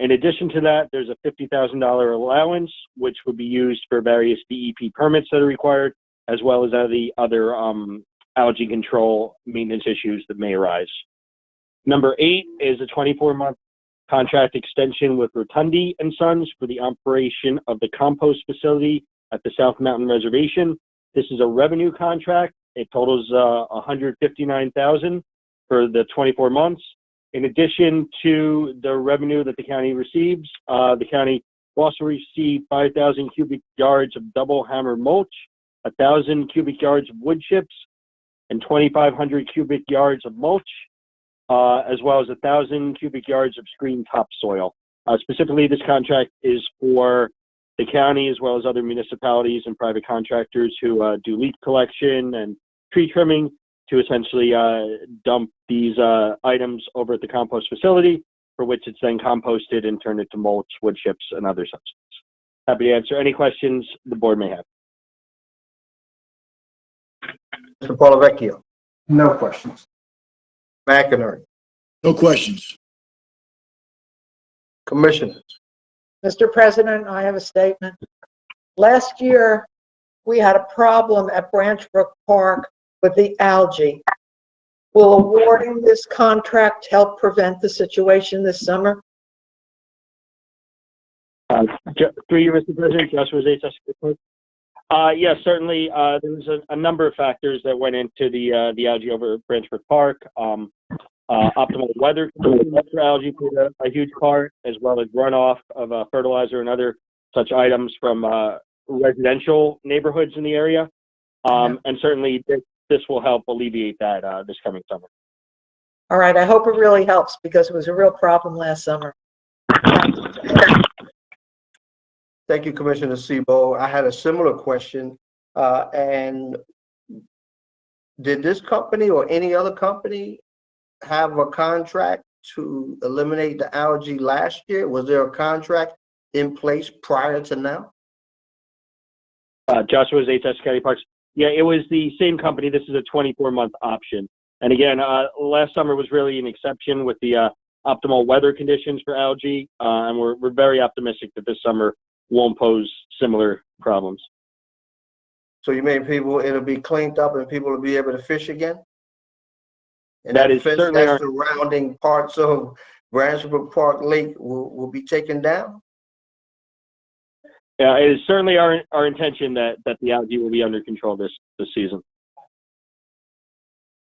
In addition to that, there's a $50,000 allowance, which would be used for various DEP permits that are required, as well as the other algae control maintenance issues that may arise. Number 8 is a 24-month contract extension with Rotundi and Sons for the operation of the compost facility at the South Mountain Reservation. This is a revenue contract. It totals $159,000 for the 24 months. In addition to the revenue that the county receives, the county will also receive 5,000 cubic yards of double hammer mulch, 1,000 cubic yards of wood chips, and 2,500 cubic yards of mulch, as well as 1,000 cubic yards of screen topsoil. Specifically, this contract is for the county as well as other municipalities and private contractors who do leaf collection and tree trimming to essentially dump these items over at the compost facility, for which it's then composted and turned into mulch, wood chips, and other substances. Happy to answer any questions the board may have. Mr. Polavecchio. No questions. McInerney. No questions. Commissioners. Mr. President, I have a statement. Last year, we had a problem at Branchbrook Park with the algae. Will awarding this contract help prevent the situation this summer? Through you, Mr. President, Joshua Zates. Yes, certainly. There was a number of factors that went into the algae over at Branchbrook Park. Optimal weather conditions for algae played a huge part, as well as runoff of fertilizer and other such items from residential neighborhoods in the area. And certainly this will help alleviate that this coming summer. All right, I hope it really helps because it was a real problem last summer. Thank you, Commissioner Sebo. I had a similar question. And did this company or any other company have a contract to eliminate the algae last year? Was there a contract in place prior to now? Joshua Zates, Essex County Parks. Yeah, it was the same company. This is a 24-month option. And again, last summer was really an exception with the optimal weather conditions for algae. And we're very optimistic that this summer won't pose similar problems. So you mean it'll be cleaned up and people will be able to fish again? And That is fence certainly that's surrounding parts of Branchbrook Park Lake will be taken down? Yeah, it is certainly our intention that the algae will be under control this season.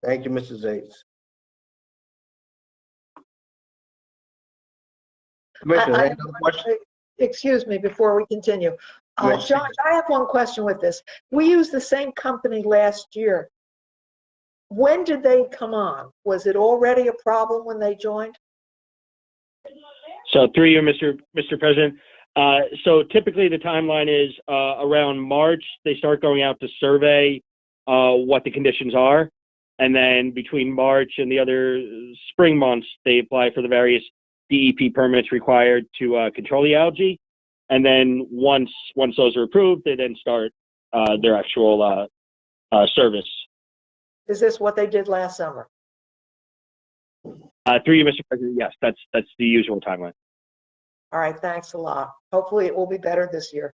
Thank you, Mr. Zates. Commissioner, any other questions? Excuse me, before we continue. Yes. Josh, I have one question with this. We used the same company last year. When did they come on? Was it already a problem when they joined? So through you, Mr. President. So typically the timeline is around March, they start going out to survey what the conditions are. And then between March and the other spring months, they apply for the various DEP permits required to control the algae. And then once those are approved, they then start their actual service. Is this what they did last summer? Through you, Mr. President, yes, that's the usual timeline. All right, thanks a lot. Hopefully it will be better this year.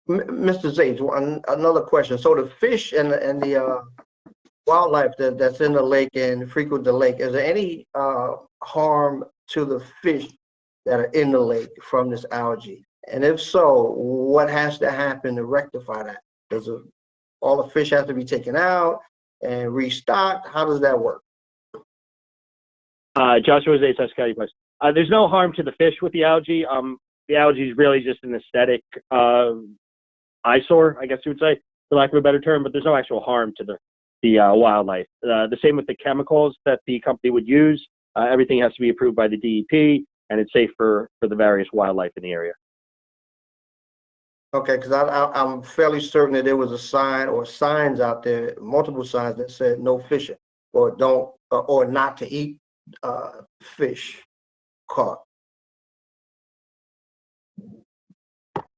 Mr. Zates, another question. So the fish and the wildlife that's in the lake and frequent the lake, is there any harm to the fish that are in the lake from this algae? And if so, what has to happen to rectify that? Does all the fish have to be taken out and restocked? How does that work? Joshua Zates, Essex County Police. There's no harm to the fish with the algae. The algae is really just an aesthetic eyesore, I guess you would say, for lack of a better term, but there's no actual harm to the wildlife. The same with the chemicals that the company would use. Everything has to be approved by the DEP, and it's safe for the various wildlife in the area. Okay, because I'm fairly certain that there was a sign or signs out there, multiple signs that said no fishing or don't or not to eat fish caught.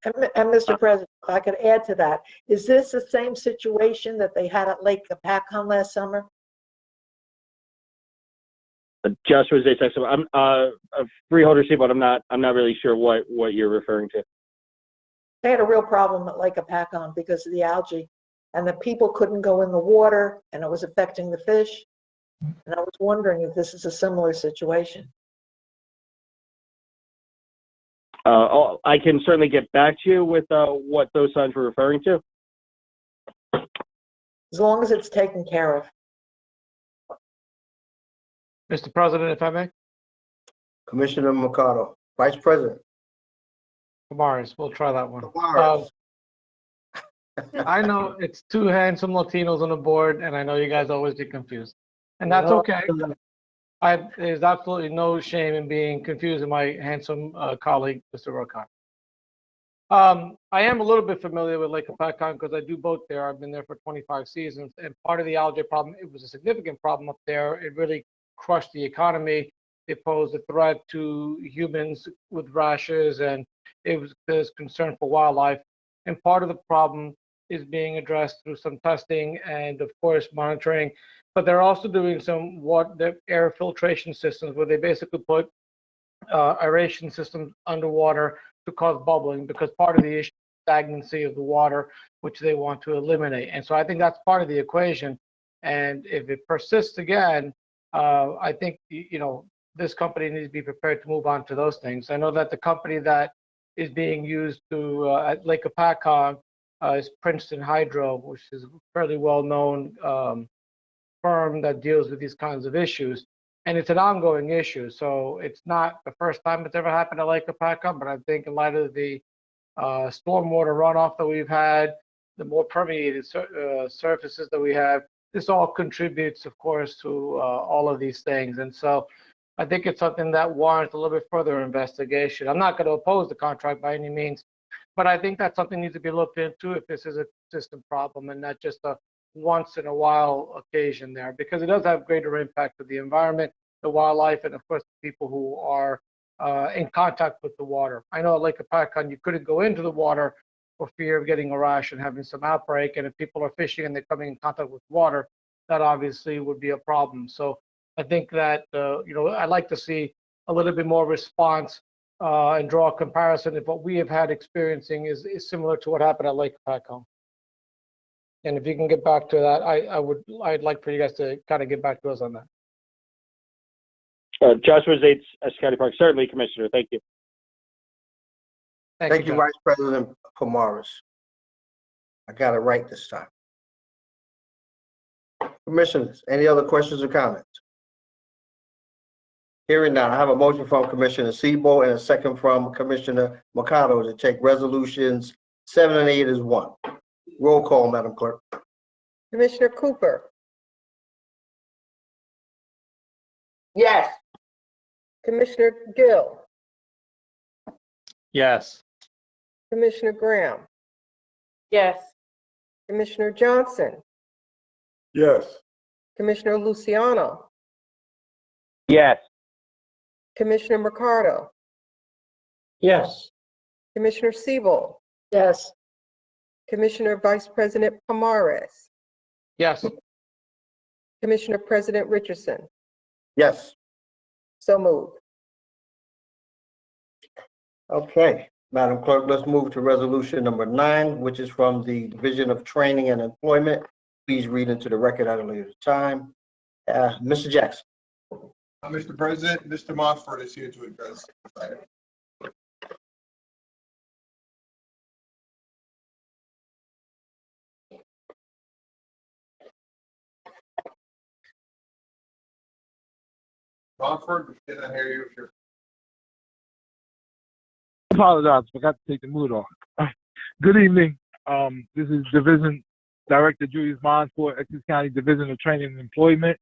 And Mr. President, if I could add to that, is this the same situation that they had at Lake Apacon last summer? Joshua Zates, I'm a freeholder, but I'm not really sure what you're referring to. They had a real problem at Lake Apacon because of the algae, and the people couldn't go in the water, and it was affecting the fish. And I was wondering if this is a similar situation. I can certainly get back to you with what those signs were referring to. As long as it's taken care of. Mr. President, if I may? Commissioner Mercado, Vice President. Morris, we'll try that one. Morris. I know it's two handsome Latinos on the board, and I know you guys always get confused. And that's okay. There's absolutely no shame in being confused with my handsome colleague, Mr. Rokar. I am a little bit familiar with Lake Apacon because I do boat there. I've been there for 25 seasons, and part of the algae problem, it was a significant problem up there. It really crushed the economy. It posed a threat to humans with rashes, and there's concern for wildlife. And part of the problem is being addressed through some testing and, of course, monitoring. But they're also doing some air filtration systems where they basically put aeration systems underwater to cause bubbling, because part of the issue is stagnancy of the water, which they want to eliminate. And so I think that's part of the equation. And if it persists again, I think, this company needs to be prepared to move on to those things. I know that the company that is being used at Lake Apacon is Princeton Hydro, which is a fairly well-known firm that deals with these kinds of issues. And it's an ongoing issue. So it's not the first time it's ever happened at Lake Apacon, but I think in light of the stormwater runoff that we've had, the more permeated surfaces that we have, this all contributes, of course, to all of these things. And so I think it's something that warrants a little bit further investigation. I'm not going to oppose the contract by any means, but I think that something needs to be looked into if this is a consistent problem and not just a once in a while occasion there, because it does have greater impact to the environment, the wildlife, and of course the people who are in contact with the water. I know at Lake Apacon you couldn't go into the water for fear of getting a rash and having some outbreak, and if people are fishing and they're coming in contact with water, that obviously would be a problem. So I think that I'd like to see a little bit more response and draw a comparison if what we have had experiencing is similar to what happened at Lake Apacon. And if you can get back to that, I'd like for you guys to kind of get back to us on that. Joshua Zates, Essex County Park. Certainly, Commissioner. Thank you. Thank you, Vice President Pomaris. I got it right this time. Commissioners, any other questions or comments? Hearing none, I have a motion from Commissioner Sebo and a second from Commissioner Mercado to take resolutions 7 and 8 as one. Roll call, Madam Clerk. Commissioner Cooper, Yes. Commissioner Gill, Yes. Commissioner Graham, Yes. Commissioner Johnson, Yes. Commissioner Luciano, Yes. Commissioner Mercado, Yes. Commissioner Siebel, Yes. Commissioner Vice President Pomaris, Yes. Commissioner President Richardson. Yes. So moved. Okay. Madam Clerk, let's move to resolution number 9, which is from the Division of Training and Employment. Please read into the record at a later time. Mr. Jackson. Mr. President, Mr. Montfort is here to address this item. Montfort, we cannot hear you if you're. Apologize, forgot to take the mood off. Good evening. This is Division Director Julius Montfort, Essex County Division of Training and Employment.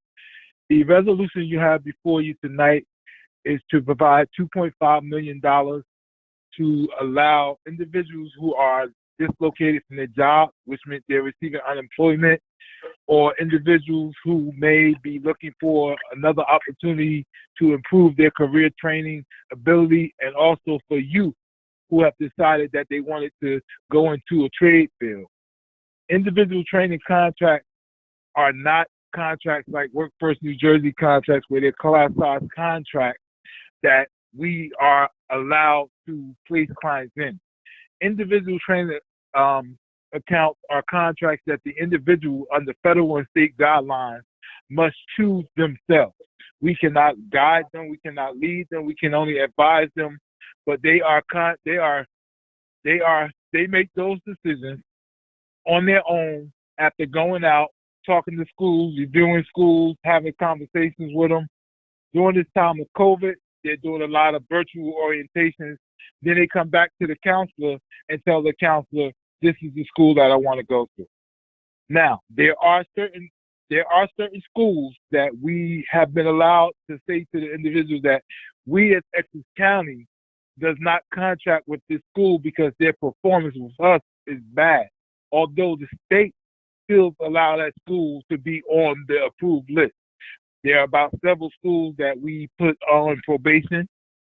The resolution you have before you tonight is to provide $2.5 million to allow individuals who are dislocated from their job, which means they're receiving unemployment, or individuals who may be looking for another opportunity to improve their career training ability, and also for youth who have decided that they wanted to go into a trade field. Individual training contracts are not contracts like Workforce New Jersey contracts, where they're class size contracts that we are allowed to place clients in. Individual training accounts are contracts that the individual under federal and state guidelines must choose themselves. We cannot guide them, we cannot lead them, we can only advise them, but they make those decisions on their own after going out, talking to schools, reviewing schools, having conversations with them. During this time of COVID, they're doing a lot of virtual orientations. Then they come back to the counselor and tell the counselor, this is the school that I want to go to. Now, there are certain schools that we have been allowed to say to the individuals that we as Essex County does not contract with this school because their performance with us is bad. Although the state still allow that school to be on the approved list. There are about several schools that we put on probation,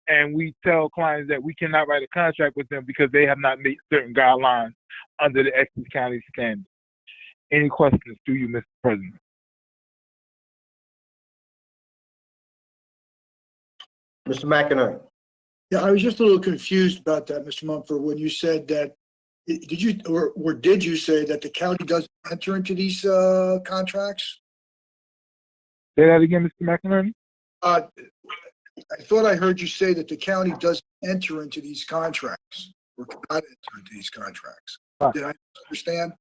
and we tell clients that we cannot write a contract with them because they have not made certain guidelines under the Essex County standard. Any questions to you, Mr. President? Mr. McInerney. Yeah, I was just a little confused about that, Mr. Mumford, when you said that, did you say that the county doesn't enter into these contracts? Say that again, Mr. McInerney? I thought I heard you say that the county doesn't enter into these contracts, or cannot enter into these contracts. Did I understand?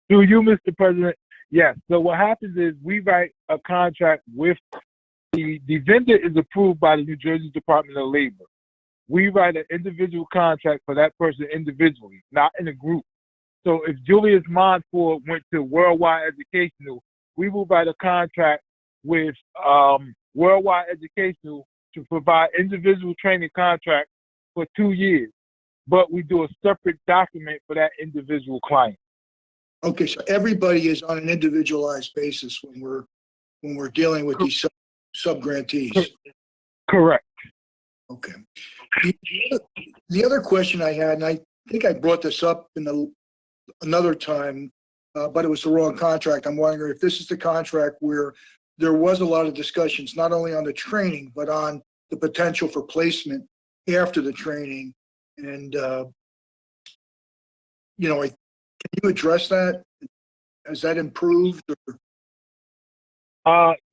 To you, Mr. President, yes. So what happens is we write a contract with the vendor is approved by the New Jersey Department of Labor. We write an individual contract for that person individually, not in a group. So if Julius Montfort went to Worldwide Educational, we will write a contract with Worldwide Educational to provide individual training contracts for 2 years. But we do a separate document for that individual client. Okay, so everybody is on an individualized basis when we're dealing with these sub-grantees. Correct. Okay. The other question I had, and I think I brought this up in another time, but it was the wrong contract. I'm wondering if this is the contract where there was a lot of discussions, not only on the training, but on the potential for placement after the training. And, can you address that? Has that improved?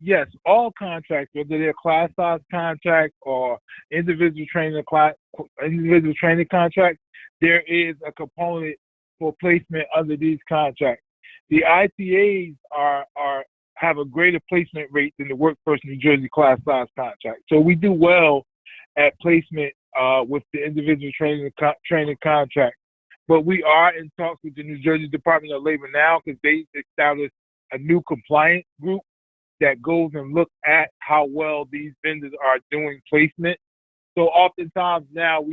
Yes, all contracts, whether they're class size contracts or individual training contracts, there is a component for placement under these contracts. The ITAs have a greater placement rate than the Workforce New Jersey class size contract. So we do well at placement with the individual training contract. But we are in talks with the New Jersey Department of Labor now because they established a new compliance group that goes and looks at how well these vendors are doing placement. So oftentimes now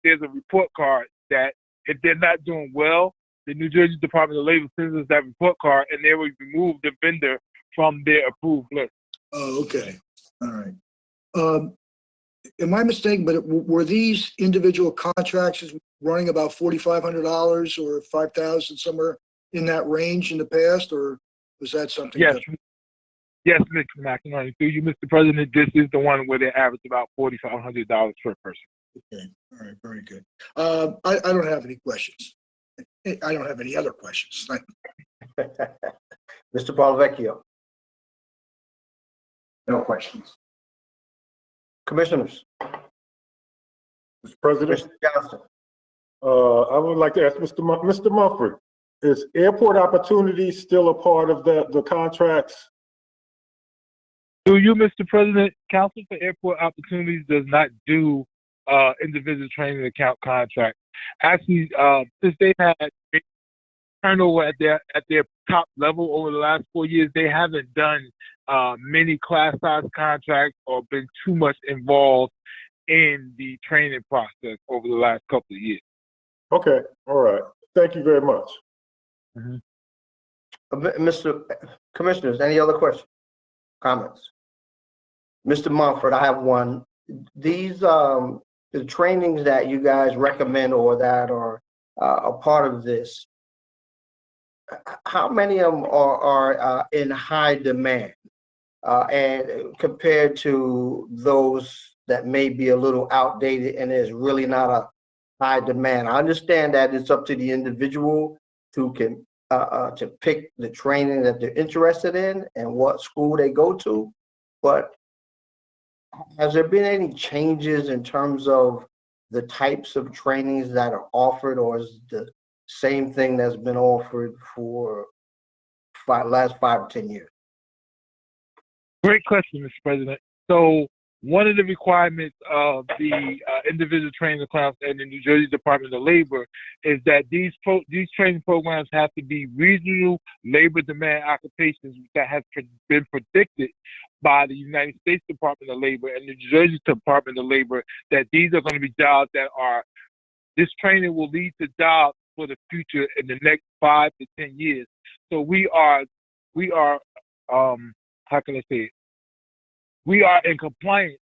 there's a report card that if they're not doing well, the New Jersey Department of Labor sends us that report card and they will remove the vendor from their approved list. Oh, okay. All right. Am I mistaken, but were these individual contracts running about $4,500 or $5,000, somewhere in that range in the past, or was that something Yes. different? Yes, Mr. McInerney. Through you, Mr. President, this is the one where they average about $4,500 per person. Okay, all right, very good. I don't have any questions. I don't have any other questions. Mr. Palavecchio, No questions. commissioners, Mr. President, Commissioner Johnson. I would like to ask Mr. Mumford, is airport opportunities still a part of the contracts? Do you, Mr. President, Council for Airport Opportunities does not do individual training account contracts. Actually, since they've had turnover at their top level over the last 4 years, they haven't done many class size contracts or been too much involved in the training process over the last couple of years. Okay, all right. Thank you very much. Mr. Commissioners, any other questions, comments? Mr. Mumford, I have one. These, the trainings that you guys recommend or that are a part of this, how many of them are in high demand? And compared to those that may be a little outdated and is really not a high demand. I understand that it's up to the individual to pick the training that they're interested in and what school they go to, but has there been any changes in terms of the types of trainings that are offered, or is the same thing that's been offered for last 5 or 10 years? Great question, Mr. President. So one of the requirements of the individual training accounts and the New Jersey Department of Labor is that these training programs have to be regional labor demand occupations that have been predicted by the United States Department of Labor and the New Jersey Department of Labor, that these are going to be jobs that this training will lead to jobs for the future in the next 5 to 10 years. So we are how can I say it? We are in compliance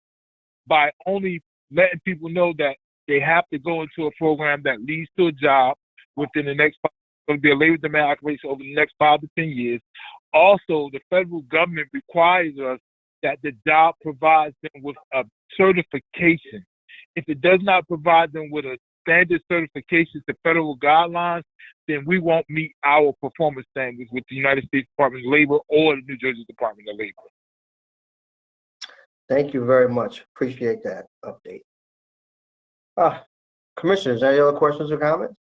by only letting people know that they have to go into a program that leads to a job within the next, going to be a labor demand occupation over the next 5 to 10 years. Also, the federal government requires us that the job provides them with a certification. If it does not provide them with a standard certification to federal guidelines, then we won't meet our performance standards with the United States Department of Labor or the New Jersey Department of Labor. Thank you very much. Appreciate that update. Commissioners, any other questions or comments?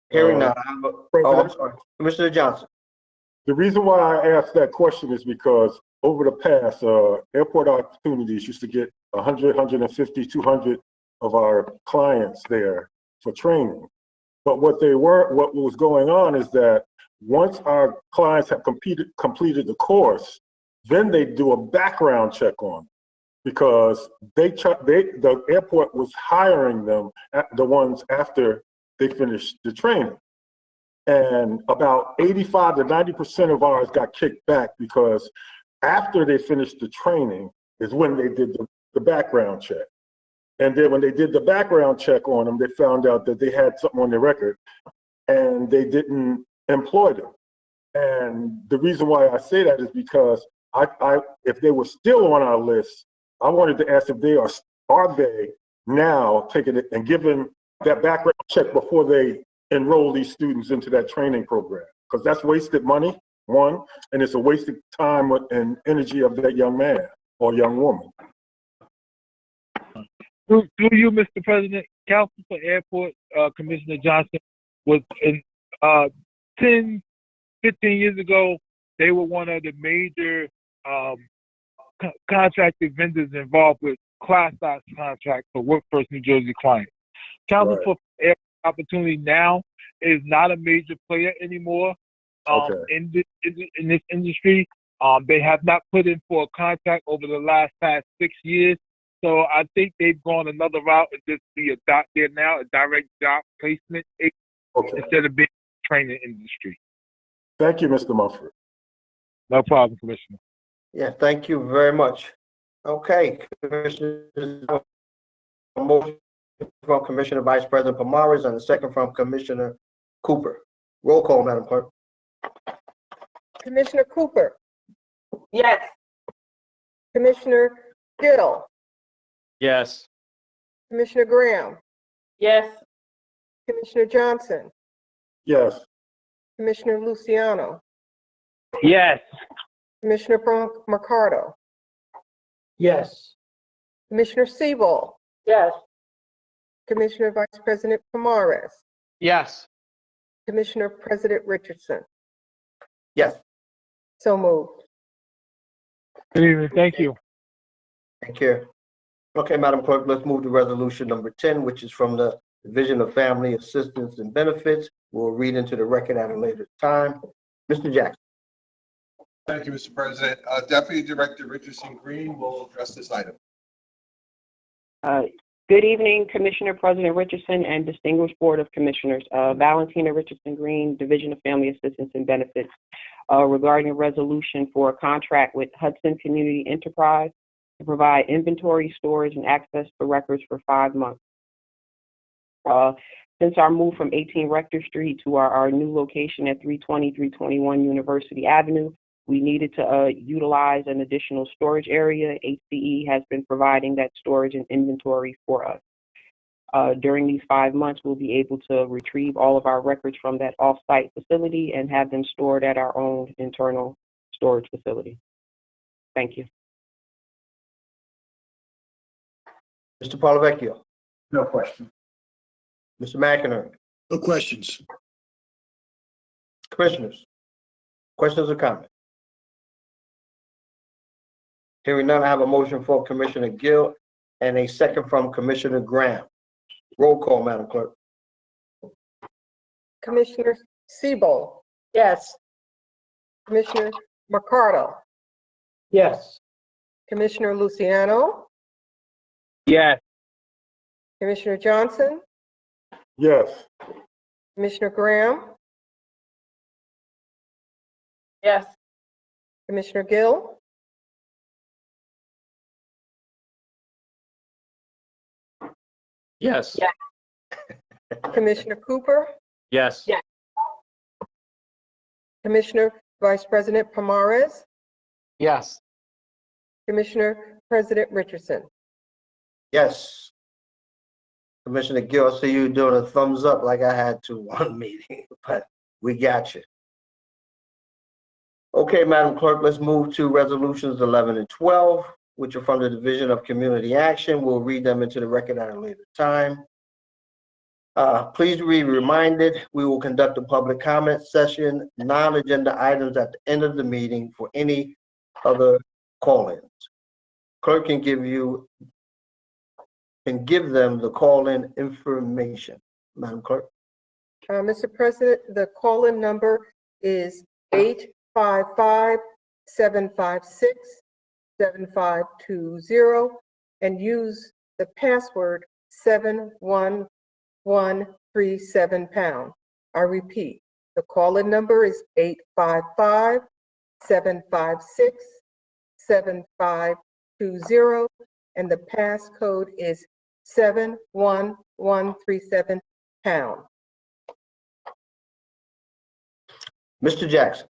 Hearing none. I'm sorry. Commissioner Johnson. The reason why I asked that question is because over the past, airport opportunities used to get 100, 150, 200 of our clients there for training. But what was going on is that once our clients have completed the course, then they do a background check on them, because the airport was hiring them, the ones after they finished the training. And about 85 to 90% of ours got kicked back because after they finished the training is when they did the background check. And then when they did the background check on them, they found out that they had something on their record and they didn't employ them. And the reason why I say that is because if they were still on our list, I wanted to ask if they are they now taking it and giving that background check before they enroll these students into that training program, because that's wasted money, one, and it's a wasted time and energy of that young man or young woman. Through you, Mr. President, Council for Airport, Commissioner Johnson was in 10, 15 years ago, they were one of the major contracted vendors involved with class size contracts for Workforce New Jersey clients. Council for Airport Opportunity now is not a major player anymore in this industry. They have not put in for a contract over the past 6 years. So I think they've gone another route and just they're now a direct job placement instead of being a training industry. Thank you, Mr. Mumford. No problem, Commissioner. Yeah, thank you very much. Okay, Commissioner, a motion from Commissioner Vice President Pomares and the second from Commissioner Cooper. Roll call, Madam Clerk. Commissioner Cooper, Yes. Commissioner Gill, Yes. Commissioner Graham, Yes. Commissioner Johnson, Yes. Commissioner Luciano, Yes. Commissioner Mercado, Yes. Commissioner Siebel, Yes. Commissioner Vice President Pomares, Yes. Commissioner President Richardson. Yes, So moved. Good evening. Thank you. thank you. Okay, Madam Clerk, let's move to resolution number 10, which is from the Division of Family Assistance and Benefits. We'll read into the record at a later time. Mr. Jackson. Thank you, Mr. President. Deputy Director Richardson Green will address this item. Good evening, Commissioner President Richardson and distinguished Board of Commissioners. Valentina Richardson Green, Division of Family Assistance and Benefits, regarding a resolution for a contract with Hudson Community Enterprise to provide inventory, storage, and access to records for 5 months. Since our move from 18 Rector Street to our new location at 321 University Avenue, we needed to utilize an additional storage area. HCE has been providing that storage and inventory for us. During these 5 months, we'll be able to retrieve all of our records from that off-site facility and have them stored at our own internal storage facility. Thank you. Mr. Polavecchio. No question. Mr. McInerney. No questions. Commissioners, questions or comments? Hearing none, I have a motion for Commissioner Gill and a second from Commissioner Graham. Roll call, Madam Clerk. Commissioner Siebel, Yes. Commissioner Mercado, Yes. Commissioner Luciano, Yes. Commissioner Johnson, Yes. Commissioner Graham, Yes. Commissioner Gill, Yes. Commissioner Cooper, Yes. Commissioner Vice President Pomares, Yes. Commissioner President Richardson. Yes. Commissioner Gill, I see you doing a thumbs up like I had to one meeting, but we got you. Okay, Madam Clerk, let's move to resolutions 11 and 12, which are from the Division of Community Action. We'll read them into the record at a later time. Please be reminded, we will conduct a public comment session, non-agenda items at the end of the meeting for any other call-ins. Clerk can give them the call-in information. Madam Clerk. Mr. President, the call-in number is 855-756-7520 and use the password 71137#. I repeat, the call-in number is 855-756-7520 and the passcode is 71137#. Mr. Jackson.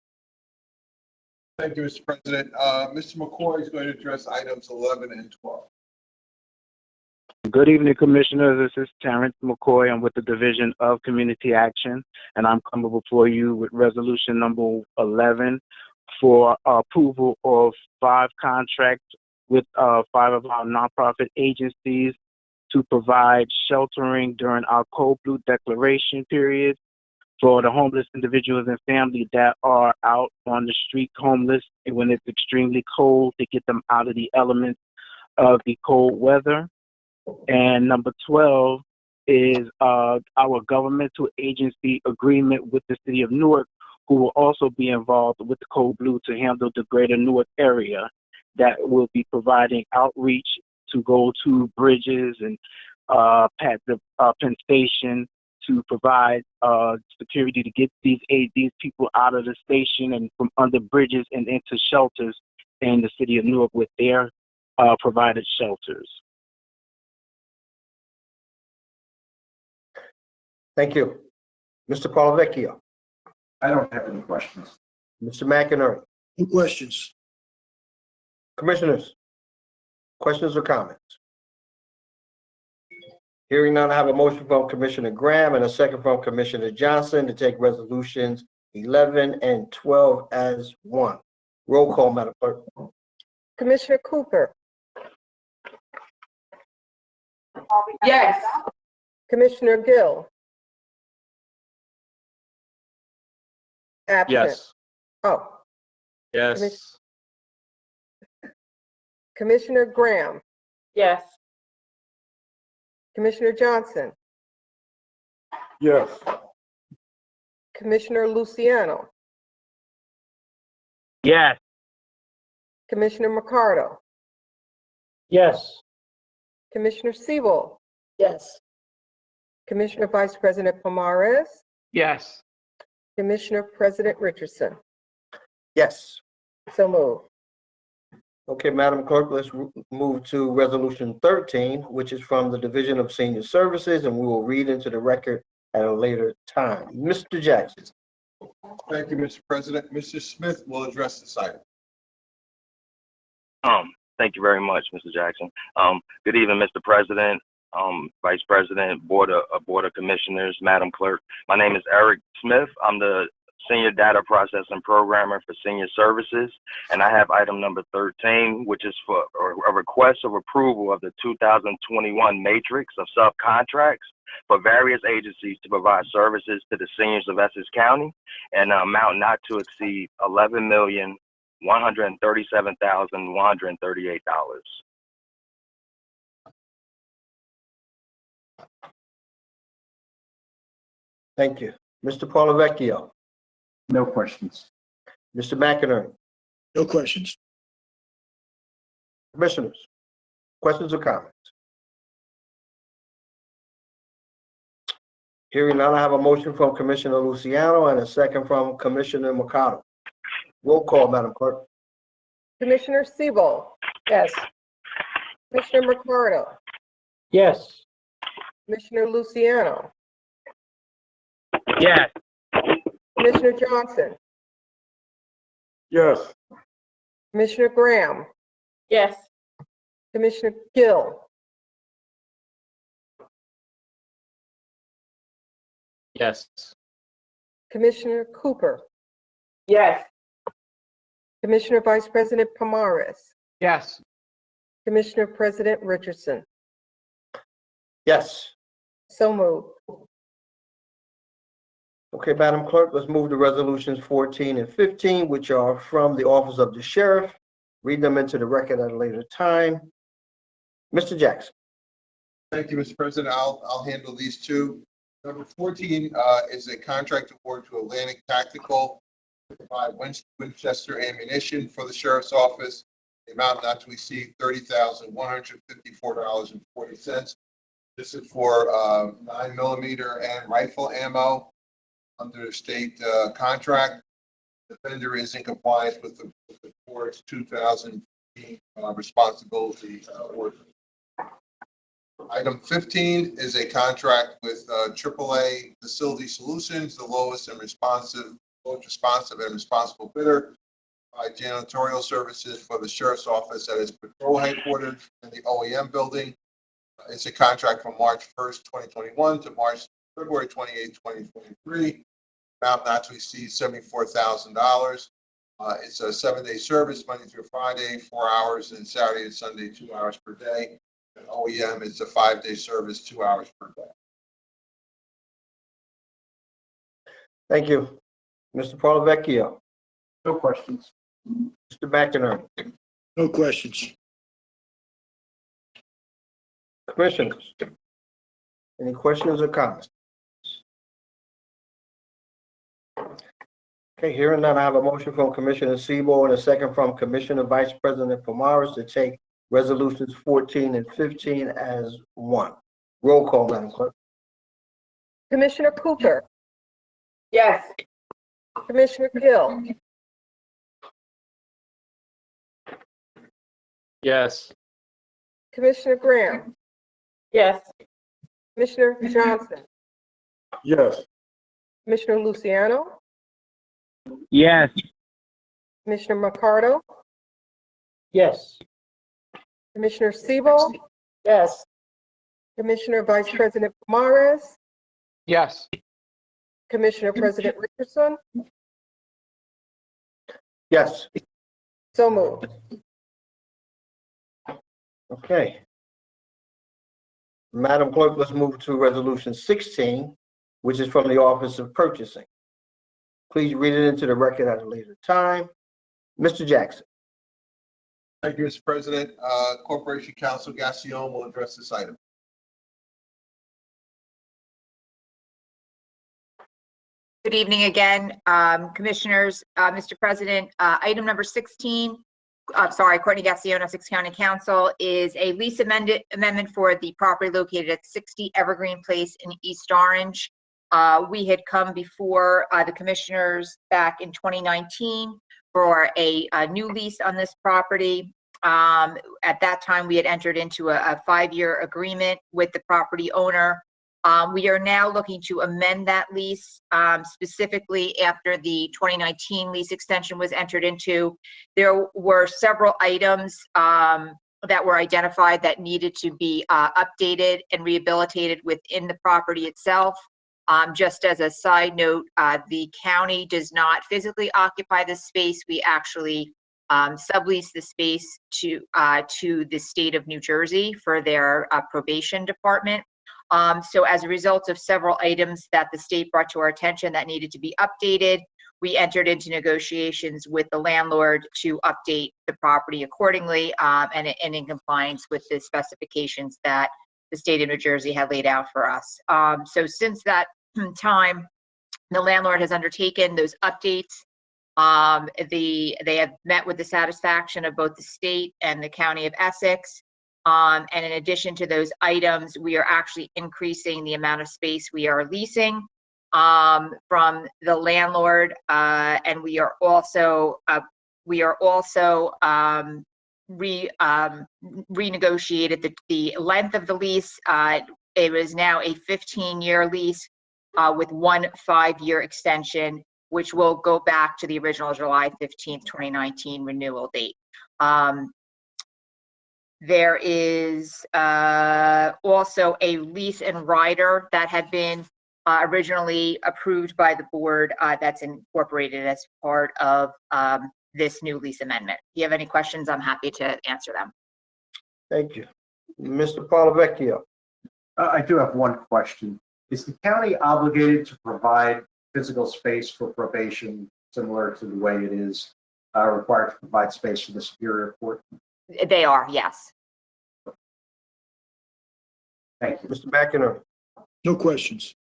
Thank you, Mr. President. Mr. McCoy is going to address items 11 and 12. Good evening, Commissioners. This is Terrence McCoy. I'm with the Division of Community Action, and I'm coming before you with resolution number 11 for approval of 5 contracts with 5 of our nonprofit agencies to provide sheltering during our Code Blue declaration period for the homeless individuals and families that are out on the street homeless and when it's extremely cold, to get them out of the elements of the cold weather. And number 12 is our governmental agency agreement with the city of Newark, who will also be involved with the Code Blue to handle the greater Newark area, that will be providing outreach to go to bridges and at the Penn Station to provide security to get these people out of the station and from under bridges and into shelters in the city of Newark with their provided shelters. Thank you. Mr. Polavecchio. I don't have any questions. Mr. McInerney. No questions. Commissioners, questions or comments? Hearing none, I have a motion from Commissioner Graham and a second from Commissioner Johnson to take resolutions 11 and 12 as one. Roll call, Madam Clerk. Commissioner Cooper, Yes. Commissioner Gill. Absent. Yes. Oh, Yes. Commissioner Graham, Yes. Commissioner Johnson, Yes. Commissioner Luciano, Yes. Commissioner Mercado, Yes. Commissioner Siebel, Yes. Commissioner Vice President Pomares, Yes. Commissioner President Richardson. Yes. So moved. Okay, Madam Clerk, let's move to Resolution 13, which is from the Division of Senior Services, and we will read into the record at a later time. Mr. Jackson. Thank you, Mr. President. Mr. Smith will address this item. Thank you very much, Mr. Jackson. Good evening, Mr. President, Vice President, Board of Commissioners, Madam Clerk. My name is Eric Smith. I'm the Senior Data Processing Programmer for Senior Services, and I have item number 13, which is for a request of approval of the 2021 matrix of subcontracts for various agencies to provide services to the seniors of Essex County, and an amount not to exceed $11,137,138. Thank you. Mr. Paulovecchio. No questions. Mr. McInerney. No questions. Commissioners, questions or comments? Hearing none, I have a motion from Commissioner Luciano and a second from Commissioner Mercado. Roll call, Madam Clerk. Commissioner Siebel, Yes. Commissioner Mercado, Yes. Commissioner Luciano, Yes. Commissioner Johnson, Yes. Commissioner Graham, Yes. Commissioner Gill, Yes. Commissioner Cooper, Yes. Commissioner Vice President Pomares, Yes. Commissioner President Richardson. Yes. So moved. Okay, Madam Clerk, let's move to resolutions 14 and 15, which are from the Office of the Sheriff. Read them into the record at a later time. Mr. Jackson. Thank you, Mr. President. I'll handle these two. Number 14 is a contract award to Atlantic Tactical to provide Winchester ammunition for the Sheriff's Office. The amount not to exceed $30,154.40. This is for 9mm and rifle ammo under state contract. The vendor is in compliance with the board's 2015 responsibility order. Item 15 is a contract with AAA Facility Solutions, the lowest and most responsive and responsible bidder, by janitorial services for the Sheriff's Office at its patrol headquarters in the OEM building. It's a contract from March 1st, 2021 to February 28th, 2023. Amount not to exceed $74,000. It's a 7-day service, Monday through Friday, 4 hours, and Saturday and Sunday, 2 hours per day. And OEM is a 5-day service, 2 hours per day. Thank you. Mr. Paulovecchio. No questions. Mr. McInerney. No questions. Commissioners, any questions or comments? Okay, hearing none, I have a motion from Commissioner Siebel and a second from Commissioner Vice President Pomares to take resolutions 14 and 15 as one. Roll call, Madam Clerk. Commissioner Cooper, Yes. Commissioner Gill, Yes. Commissioner Graham, Yes. Commissioner Johnson, Yes. Commissioner Luciano, Yes. Commissioner Mercado, Yes. Commissioner Siebel, Yes. Commissioner Vice President Pomares, Yes. Commissioner President Richardson, Yes. so moved. Okay. Madam Clerk, let's move to Resolution 16, which is from the Office of Purchasing. Please read it into the record at a later time. Mr. Jackson. Thank you, Mr. President. Corporation Counsel Gassion will address this item. Good evening again, Commissioners. Mr. President, item number 16, Courtney Gassion, Essex County Council, is a lease amendment for the property located at 60 Evergreen Place in East Orange. We had come before the Commissioners back in 2019 for a new lease on this property. At that time, we had entered into a 5-year agreement with the property owner. We are now looking to amend that lease, specifically after the 2019 lease extension was entered into. There were several items that were identified that needed to be updated and rehabilitated within the property itself. Just as a side note, the county does not physically occupy the space. We actually sublease the space to the state of New Jersey for their probation department. So as a result of several items that the state brought to our attention that needed to be updated, we entered into negotiations with the landlord to update the property accordingly and in compliance with the specifications that the state of New Jersey had laid out for us. So since that time, the landlord has undertaken those updates. They have met with the satisfaction of both the state and the county of Essex. And in addition to those items, we are actually increasing the amount of space we are leasing from the landlord, and we are also renegotiated the length of the lease. It was now a 15-year lease with one 5-year extension, which will go back to the original July 15th, 2019 renewal date. There is also a lease and rider that had been originally approved by the board that's incorporated as part of this new lease amendment. If you have any questions, I'm happy to answer them. Thank you. Mr. Paulovecchio. I do have one question. Is the county obligated to provide physical space for probation, similar to the way it is required to provide space for the Superior Court? They are, yes. Thank you. Mr. McInerney. No questions.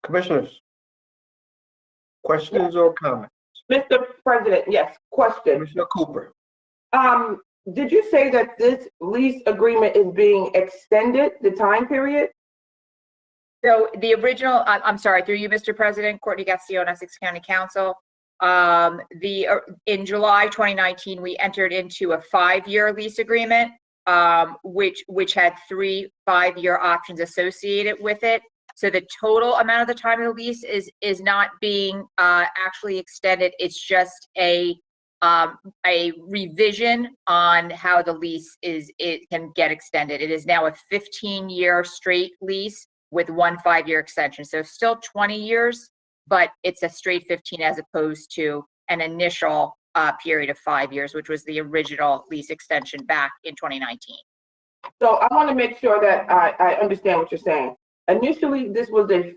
Commissioners. Questions or comments? Mr. President, yes, question. Commissioner Cooper. Did you say that this lease agreement is being extended, the time period? So the original, I'm sorry, through you, Mr. President, Courtney Gassion, Essex County Council. In July 2019, we entered into a 5-year lease agreement, which had 3 5-year options associated with it. So the total amount of the time of the lease is not being actually extended. It's just a revision on how the lease can get extended. It is now a 15-year straight lease with 1 5-year extension. So still 20 years, but it's a straight 15 as opposed to an initial period of 5 years, which was the original lease extension back in 2019. So I want to make sure that I understand what you're saying. Initially, this was a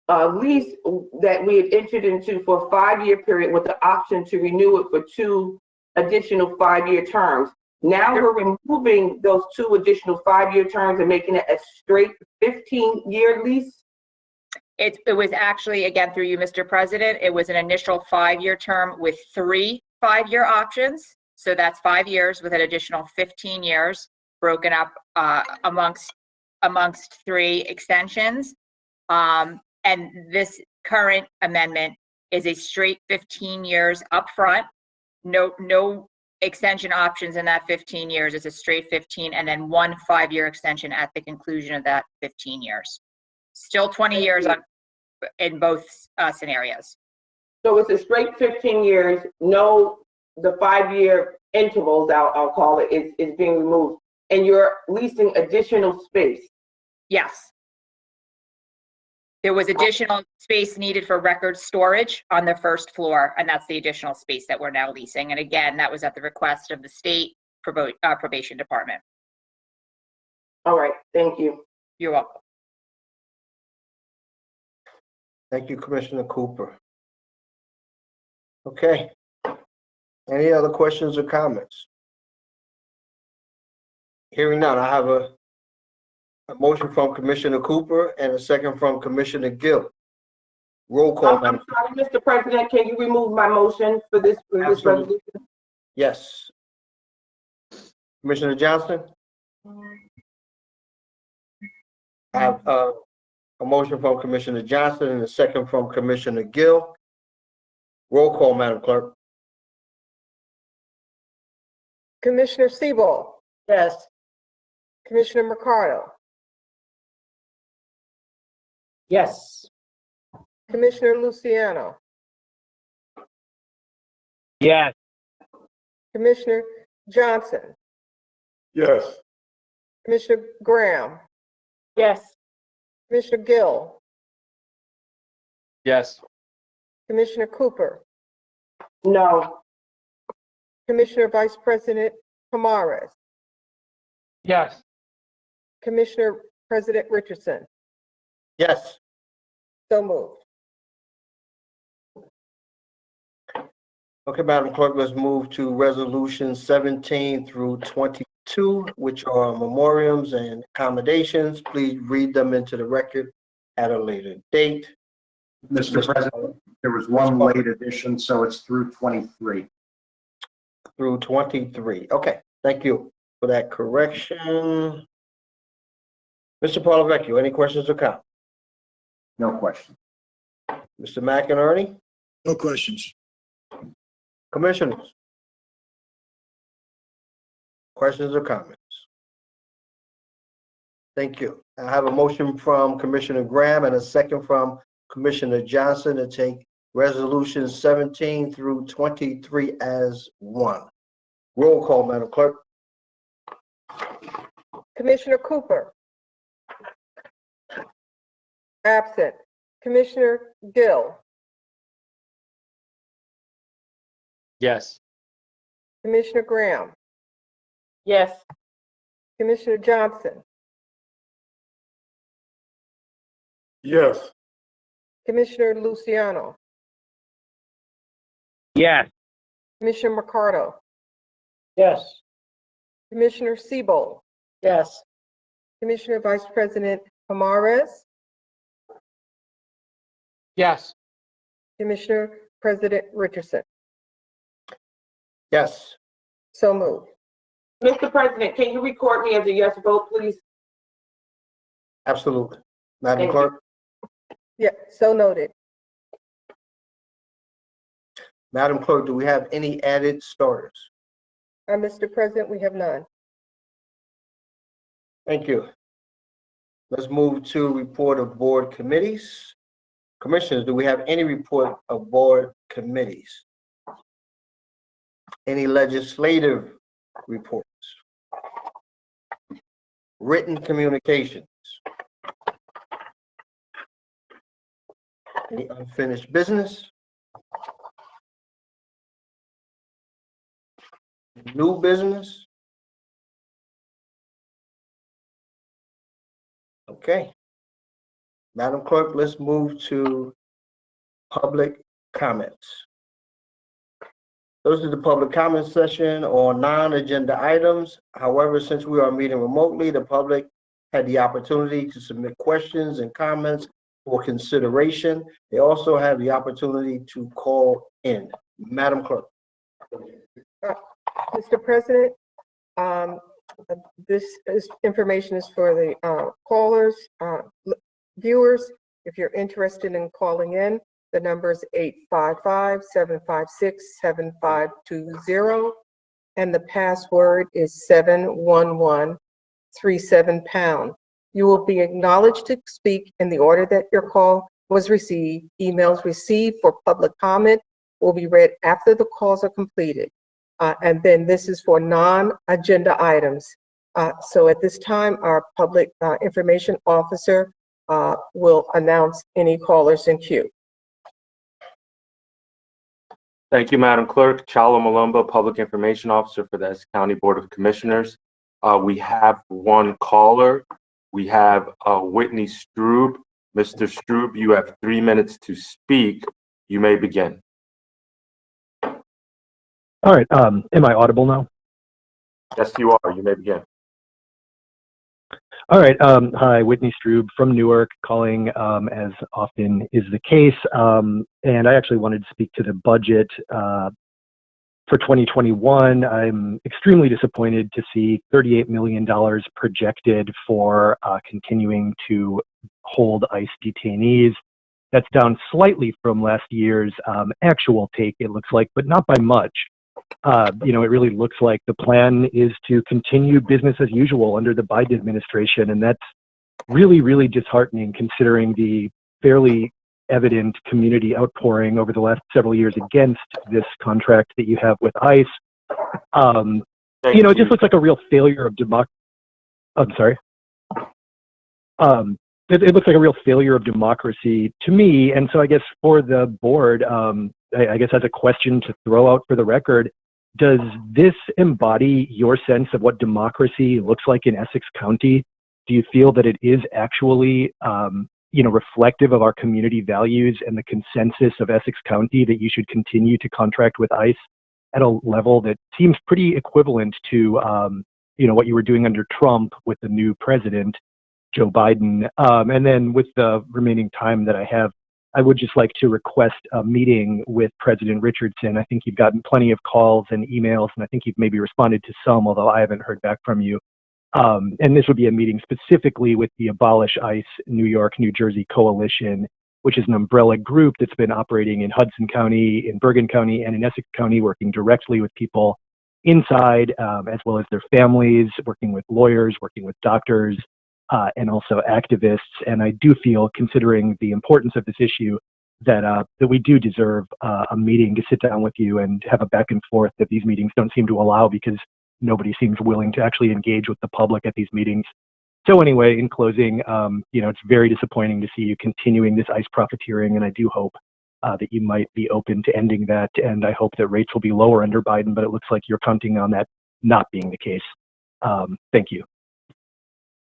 lease that we had entered into for a 5-year period with the option to renew it for 2 additional 5-year terms. Now we're removing those 2 additional 5-year terms and making it a straight 15-year lease? It was actually, again, through you, Mr. President, it was an initial 5-year term with 3 5-year options. So that's 5 years with an additional 15 years broken up amongst 3 extensions. And this current amendment is a straight 15 years upfront. No extension options in that 15 years. It's a straight 15 and then 1 5-year extension at the conclusion of that 15 years. Still 20 years in both scenarios. So it's a straight 15 years, the 5-year intervals, I'll call it, is being removed. And you're leasing additional space. Yes. There was additional space needed for record storage on the first floor, and that's the additional space that we're now leasing. And again, that was at the request of the state probation department. All right, thank you. You're welcome. Thank you, Commissioner Cooper. Okay. Any other questions or comments? Hearing none, I have a motion from Commissioner Cooper and a second from Commissioner Gill. Roll call, I'm Madam. sorry, Mr. President, can you remove my motion for this resolution? Yes. Commissioner Johnson? I have a motion from Commissioner Johnson and a second from Commissioner Gill. Roll call, Madam Clerk. Commissioner Siebel, Yes. Commissioner Mercado, Yes. Commissioner Luciano, Yes. Commissioner Johnson, Yes. Commissioner Graham, Yes. Commissioner Gill, Yes. Commissioner Cooper, No. Commissioner Vice President Pomares, Yes. Commissioner President Richardson. Yes. So moved. Okay, Madam Clerk, let's move to Resolution 17 through 22, which are memoriams and accommodations. Please read them into the record at a later date. Mr. President, there was one late addition, so it's through 23. Through 23. Okay, thank you for that correction. Mr. Paulovecchio, any questions or comments? No question. Mr. McInerney? No questions. Commissioners? Questions or comments? Thank you. I have a motion from Commissioner Graham and a second from Commissioner Johnson to take resolutions 17 through 23 as one. Roll call, Madam Clerk. Commissioner Cooper. Absent. Commissioner Gill, Yes. Commissioner Graham, Yes. Commissioner Johnson, Yes. Commissioner Luciano, Yes. Commissioner Mercado, Yes. Commissioner Siebel, Yes. Commissioner Vice President Pomares, Yes. Commissioner President Richardson. Yes. So moved. Mr. President, can you record me as a yes vote, please? Absolutely. Madam Thank Clerk. Yeah, so noted. Madam Clerk, do we have any added starters? Mr. President, we have none. Thank you. Let's move to report of board committees. Commissioners, do we have any report of board committees? Any legislative reports? Written communications? Any unfinished business? New business? Okay. Madam Clerk, let's move to public comments. Those are the public comment session on non-agenda items. However, since we are meeting remotely, the public had the opportunity to submit questions and comments for consideration. They also have the opportunity to call in. Madam Clerk. Mr. President, information is for the callers, viewers. If you're interested in calling in, the number is 855-756-7520, and the password is 71137#. You will be acknowledged to speak in the order that your call was received. Emails received for public comment will be read after the calls are completed. And then this is for non-agenda items. So at this time, our public information officer will announce any callers in queue. Thank you, Madam Clerk. Chalo Malumbo, Public Information Officer for the Essex County Board of Commissioners. We have one caller. We have Whitney Strube. Mr. Strube, you have 3 minutes to speak. You may begin. All right. Am I audible now? Yes, you are. You may begin. All right. Hi, Whitney Strube from Newark, calling as often is the case. And I actually wanted to speak to the budget for 2021. I'm extremely disappointed to see $38 million projected for continuing to hold ICE detainees. That's down slightly from last year's actual take, it looks like, but not by much. It really looks like the plan is to continue business as usual under the Biden administration, and that's really, really disheartening considering the fairly evident community outpouring over the last several years against this contract that you have with ICE. It just looks like a real failure of democracy. I'm sorry. It looks like a real failure of democracy to me, and so I guess for the board, I guess as a question to throw out for the record, does this embody your sense of what democracy looks like in Essex County? Do you feel that it is actually, reflective of our community values and the consensus of Essex County that you should continue to contract with ICE at a level that seems pretty equivalent to, what you were doing under Trump with the new president, Joe Biden? And then with the remaining time that I have, I would just like to request a meeting with President Richardson. I think you've gotten plenty of calls and emails, and I think you've maybe responded to some, although I haven't heard back from you. And this would be a meeting specifically with the Abolish ICE New York, New Jersey Coalition, which is an umbrella group that's been operating in Hudson County, in Bergen County, and in Essex County, working directly with people inside, as well as their families, working with lawyers, working with doctors, and also activists. And I do feel, considering the importance of this issue, that we do deserve a meeting to sit down with you and have a back and forth that these meetings don't seem to allow, because nobody seems willing to actually engage with the public at these meetings. So anyway, in closing, it's very disappointing to see you continuing this ICE profiteering, and I do hope that you might be open to ending that. And I hope that rates will be lower under Biden, but it looks like you're counting on that not being the case. Thank you.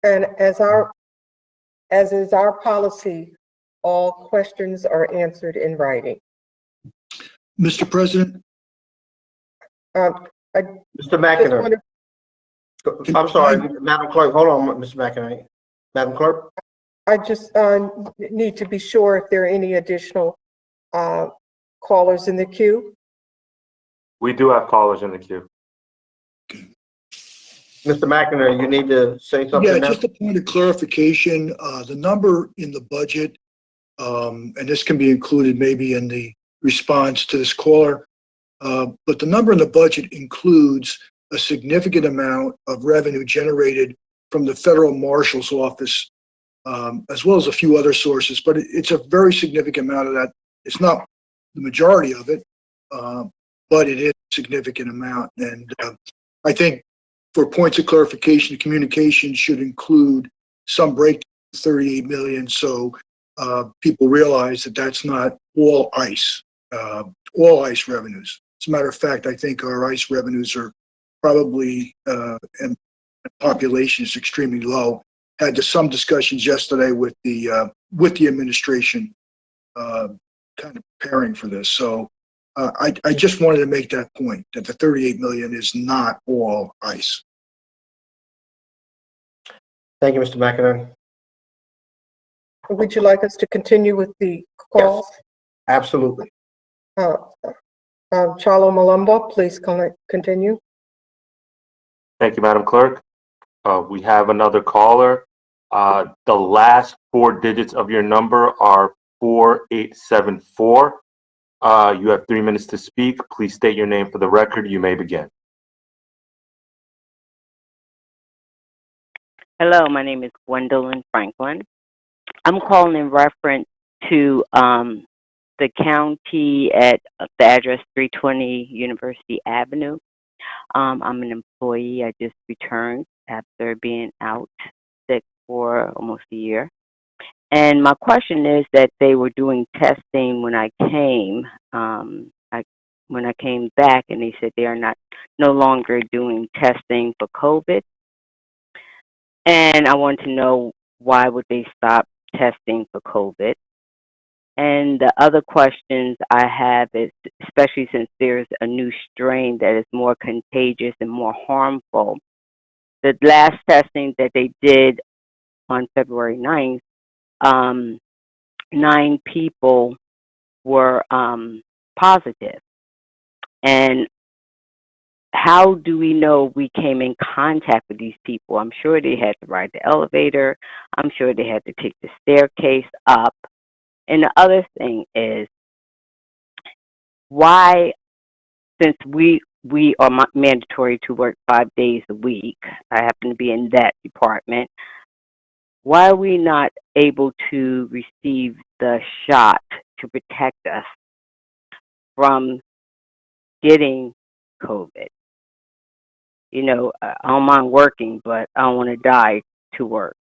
And as is our policy, all questions are answered in writing. Mr. President? Mr. McInerney. I'm sorry, Madam Clerk, hold on, Mr. McInerney. Madam Clerk? I just need to be sure if there are any additional callers in the queue. We do have callers in the queue. Mr. McInerney, you need to say something Yeah, now? just a point of clarification. The number in the budget, and this can be included maybe in the response to this caller, but the number in the budget includes a significant amount of revenue generated from the Federal Marshal's Office, as well as a few other sources, but it's a very significant amount of that. It's not the majority of it, but it is a significant amount. And I think for points of clarification, the communication should include some breakdown of 38 million, so people realize that that's not all ICE revenues. As a matter of fact, I think our ICE revenues are probably, and population is extremely low. Had some discussions yesterday with the administration, kind of preparing for this. So I just wanted to make that point, that the 38 million is not all ICE. Thank you, Mr. McInerney. Would you like us to continue with the calls? Yes, absolutely. Chalo Malumbo, please continue. Thank you, Madam Clerk. We have another caller. The last 4 digits of your number are 4874. You have 3 minutes to speak. Please state your name for the record. You may begin. Hello, my name is Gwendolyn Franklin. I'm calling in reference to the county at the address 320 University Avenue. I'm an employee. I just returned after being out sick for almost a year. And my question is that they were doing testing when I came. When I came back, and they said they are no longer doing testing for COVID. And I want to know, why would they stop testing for COVID? And the other questions I have is, especially since there's a new strain that is more contagious and more harmful, the last testing that they did on February 9th, 9 people were positive. And how do we know we came in contact with these people? I'm sure they had to ride the elevator. I'm sure they had to take the staircase up. And the other thing is, why, since we are mandatory to work 5 days a week, I happen to be in that department, why are we not able to receive the shot to protect us from getting COVID? You know, I don't mind working, but I don't want to die to work.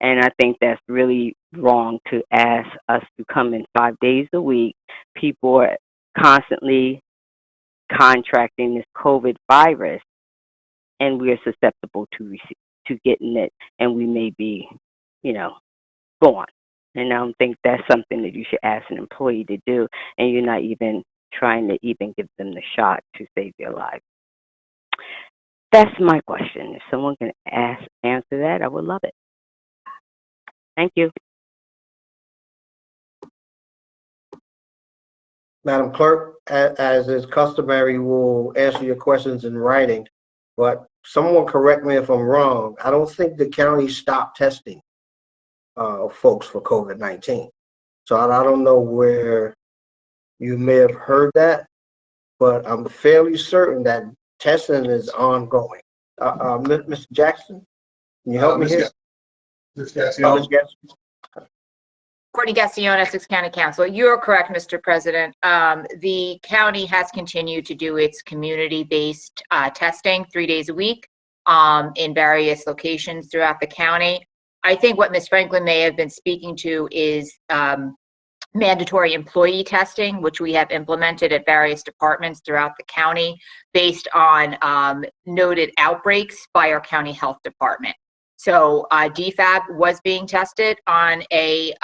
And I think that's really wrong to ask us to come in 5 days a week. People are constantly contracting this COVID virus, and we are susceptible to getting it, and we may be, gone. And I don't think that's something that you should ask an employee to do, and you're not even trying to even give them the shot to save their life. That's my question. If someone can answer that, I would love it. Thank you. Madam Clerk, as is customary, we'll answer your questions in writing, but someone correct me if I'm wrong. I don't think the county stopped testing folks for COVID-19. So I don't know where you may have heard that, but I'm fairly certain that testing is ongoing. Mr. Jackson, can you help me here? Ms. Gassion? Courtney Gassion, Essex County Council. You're correct, Mr. President. The county has continued to do its community-based testing 3 days a week in various locations throughout the county. I think what Ms. Franklin may have been speaking to is mandatory employee testing, which we have implemented at various departments throughout the county based on noted outbreaks by our county health department. So DFAB was being tested on a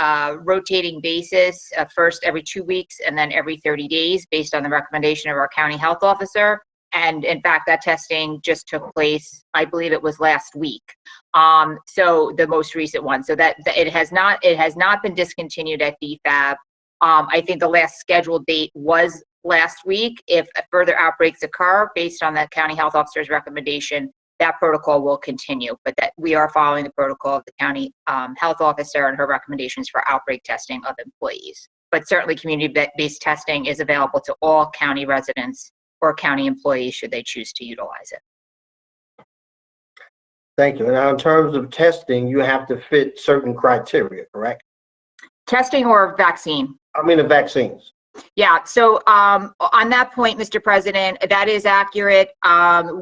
rotating basis, first every 2 weeks and then every 30 days based on the recommendation of our county health officer. And in fact, that testing just took place, I believe it was last week. So the most recent one. So that it has not been discontinued at DFAB. I think the last scheduled date was last week. If further outbreaks occur based on the county health officer's recommendation, that protocol will continue, but that we are following the protocol of the county health officer and her recommendations for outbreak testing of employees. But certainly community-based testing is available to all county residents or county employees should they choose to utilize it. Thank you. Now, in terms of testing, you have to fit certain criteria, correct? Testing or vaccine? I mean, the vaccines. Yeah, so on that point, Mr. President, that is accurate.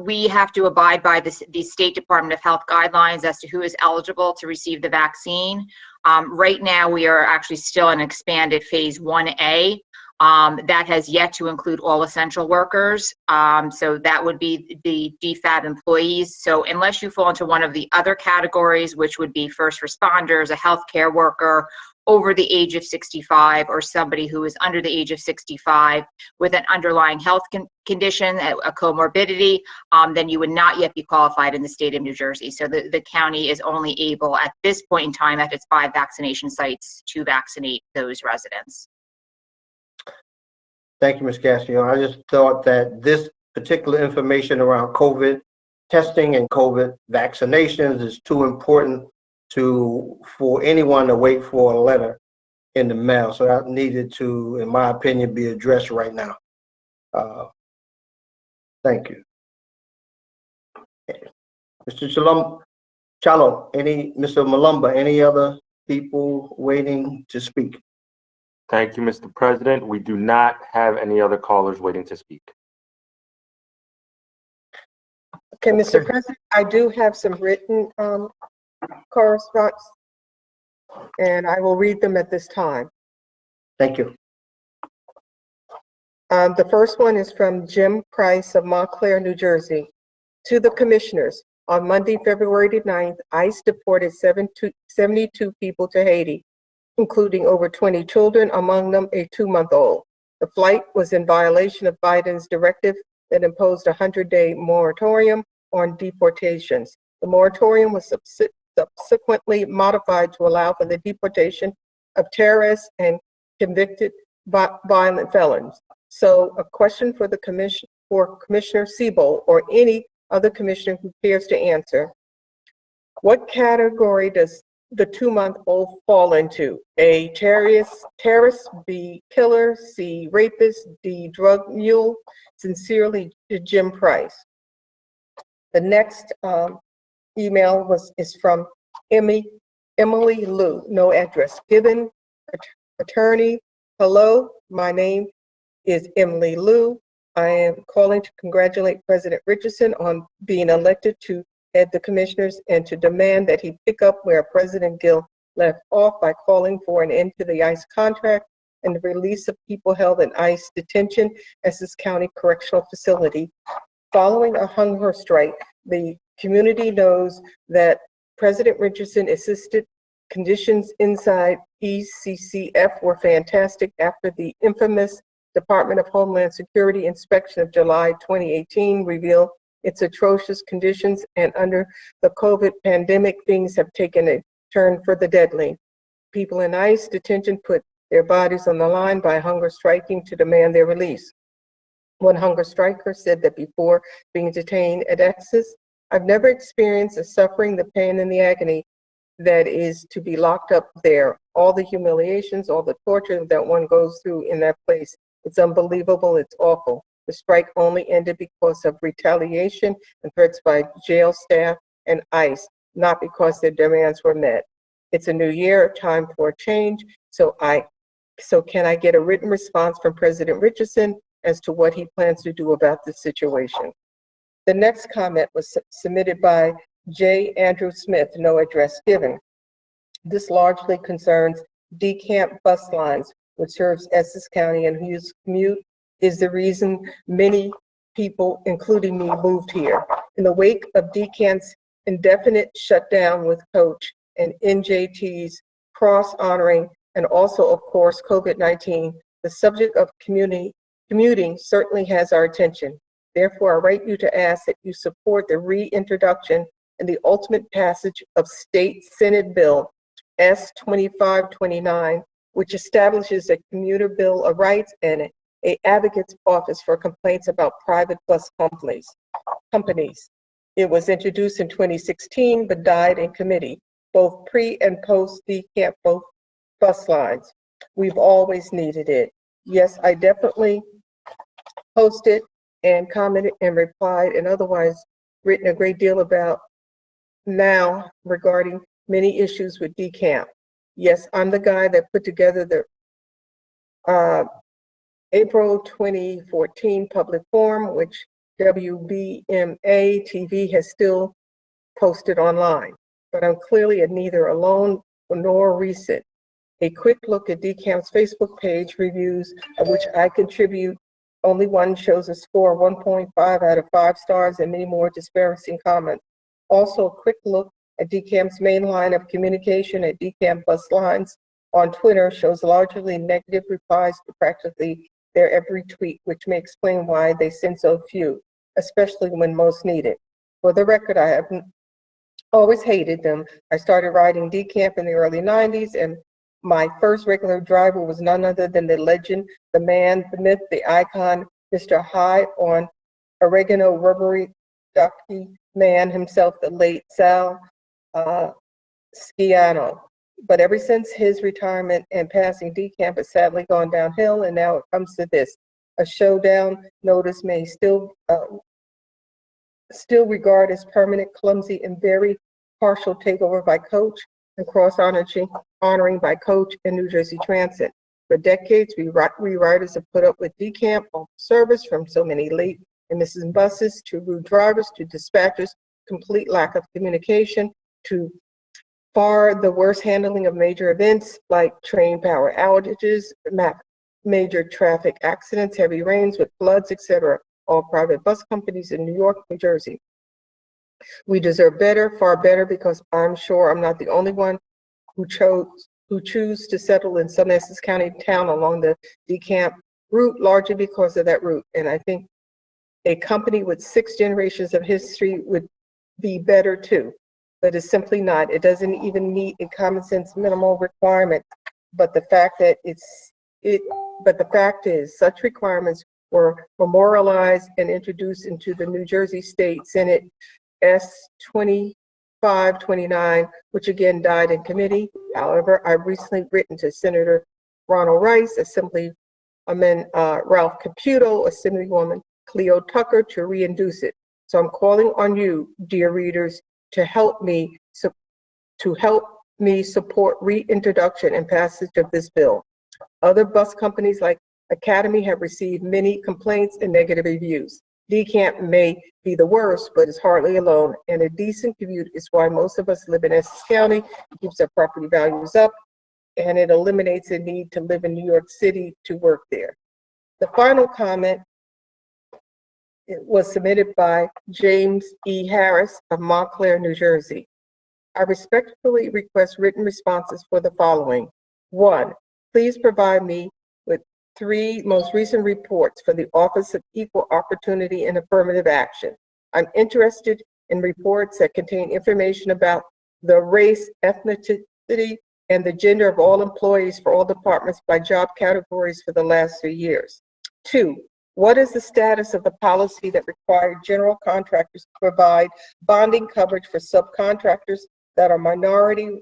We have to abide by the State Department of Health guidelines as to who is eligible to receive the vaccine. Right now, we are actually still in expanded phase 1A. That has yet to include all essential workers. So that would be the DFAB employees. So unless you fall into one of the other categories, which would be first responders, a healthcare worker, over the age of 65, or somebody who is under the age of 65 with an underlying health condition, a comorbidity, then you would not yet be qualified in the state of New Jersey. So the county is only able at this point in time at its 5 vaccination sites to vaccinate those residents. Thank you, Ms. Gassion. I just thought that this particular information around COVID testing and COVID vaccinations is too important for anyone to wait for a letter in the mail. So that needed to, in my opinion, be addressed right now. Thank you. Mr. Chalo, Mr. Malumba, any other people waiting to speak? Thank you, Mr. President. We do not have any other callers waiting to speak. Okay, Mr. President, I do have some written correspondence, and I will read them at this time. Thank you. The first one is from Jim Price of Montclair, New Jersey. To the Commissioners, on Monday, February 9th, ICE deported 72 people to Haiti, including over 20 children, among them a 2-month-old. The flight was in violation of Biden's directive that imposed a 100-day moratorium on deportations. The moratorium was subsequently modified to allow for the deportation of terrorists and convicted violent felons. So a question for the Commissioner Siebel or any other commissioner who cares to answer. What category does the 2-month-old fall into? A terrorist, B, killer, C, rapist, D, drug mule? Sincerely, Jim Price. The next email is from Emily Liu, no address given. Attorney, hello, my name is Emily Liu. I am calling to congratulate President Richardson on being elected to head the commissioners and to demand that he pick up where President Gill left off by calling for an end to the ICE contract and the release of people held in ICE detention, Essex County Correctional Facility. Following a hunger strike, the community knows that President Richardson assisted conditions inside ECCF were fantastic after the infamous Department of Homeland Security inspection of July 2018 revealed its atrocious conditions, and under the COVID pandemic, things have taken a turn for the deadly. People in ICE detention put their bodies on the line by hunger striking to demand their release. One hunger striker said that before being detained at Essex, I've never experienced the suffering, the pain, and the agony that is to be locked up there. All the humiliations, all the torture that one goes through in that place. It's unbelievable, it's awful. The strike only ended because of retaliation and threats by jail staff and ICE, not because their demands were met. It's a new year, time for a change, so can I get a written response from President Richardson as to what he plans to do about this situation? The next comment was submitted by J. Andrew Smith, no address given. This largely concerns decamp bus lines, which serves Essex County and whose commute is the reason many people, including me, moved here. In the wake of DCAN's indefinite shutdown with Coach and NJT's cross-honoring, and also, of course, COVID-19, the subject of commuting certainly has our attention. Therefore, I write you to ask that you support the reintroduction and the ultimate passage of State Senate Bill S-2529, which establishes a commuter bill of rights and a advocate's office for complaints about private bus companies. It was introduced in 2016, but died in committee, both pre and post decamp both bus lines. We've always needed it. Yes, I definitely posted and commented and replied and otherwise written a great deal about now regarding many issues with decamp. Yes, I'm the guy that put together the April 2014 public forum, which WBMA TV has still posted online, but I'm clearly neither alone nor recent. A quick look at DCAM's Facebook page reviews, of which I contribute, only one shows a score of 1.5 out of 5 stars and many more disparaging comments. Also, a quick look at DCAM's main line of communication at DCAM bus lines on Twitter shows largely negative replies to practically their every tweet, which may explain why they send so few, especially when most needed. For the record, I have always hated them. I started riding DCAMP in the early 90s, and my first regular driver was none other than the legend, the man, the myth, the icon, Mr. High on Oregano Rubbery Ducky Man himself, the late Sal Sciano. But ever since his retirement and passing, DCAMP has sadly gone downhill, and now it comes to this. A showdown notice may still regard as permanent, clumsy, and very partial takeover by Coach and cross-honoring by Coach and New Jersey Transit. For decades, we riders have put up with DCAMP on service from so many late and missing buses, to rude drivers, to dispatchers, complete lack of communication, to far the worst handling of major events like train power outages, major traffic accidents, heavy rains with floods, etc. All private bus companies in New York, New Jersey. We deserve better, far better, because I'm sure I'm not the only one who choose to settle in some Essex County town along the DeKalb route, largely because of that route. And I think a company with 6 generations of history would be better too, but it's simply not. It doesn't even meet a common sense minimal requirement. But the fact is, such requirements were memorialized and introduced into the New Jersey State Senate S. 2529, which again died in committee. However, I've recently written to Senator Ronald Rice, Assemblyman Ralph Caputo, Assemblywoman Cleo Tucker to reintroduce it. So I'm calling on you, dear readers, to help me support reintroduction and passage of this bill. Other bus companies like Academy have received many complaints and negative reviews. DeKalb may be the worst, but it's hardly alone, and a decent commute is why most of us live in Essex County. It keeps our property values up, and it eliminates the need to live in New York City to work there. The final comment was submitted by James E. Harris of Montclair, New Jersey. I respectfully request written responses for the following. 1, please provide me with 3 most recent reports for the Office of Equal Opportunity and Affirmative Action. I'm interested in reports that contain information about the race, ethnicity, and the gender of all employees for all departments by job categories for the last 3 years. 2, what is the status of the policy that required general contractors to provide bonding coverage for subcontractors that are minority,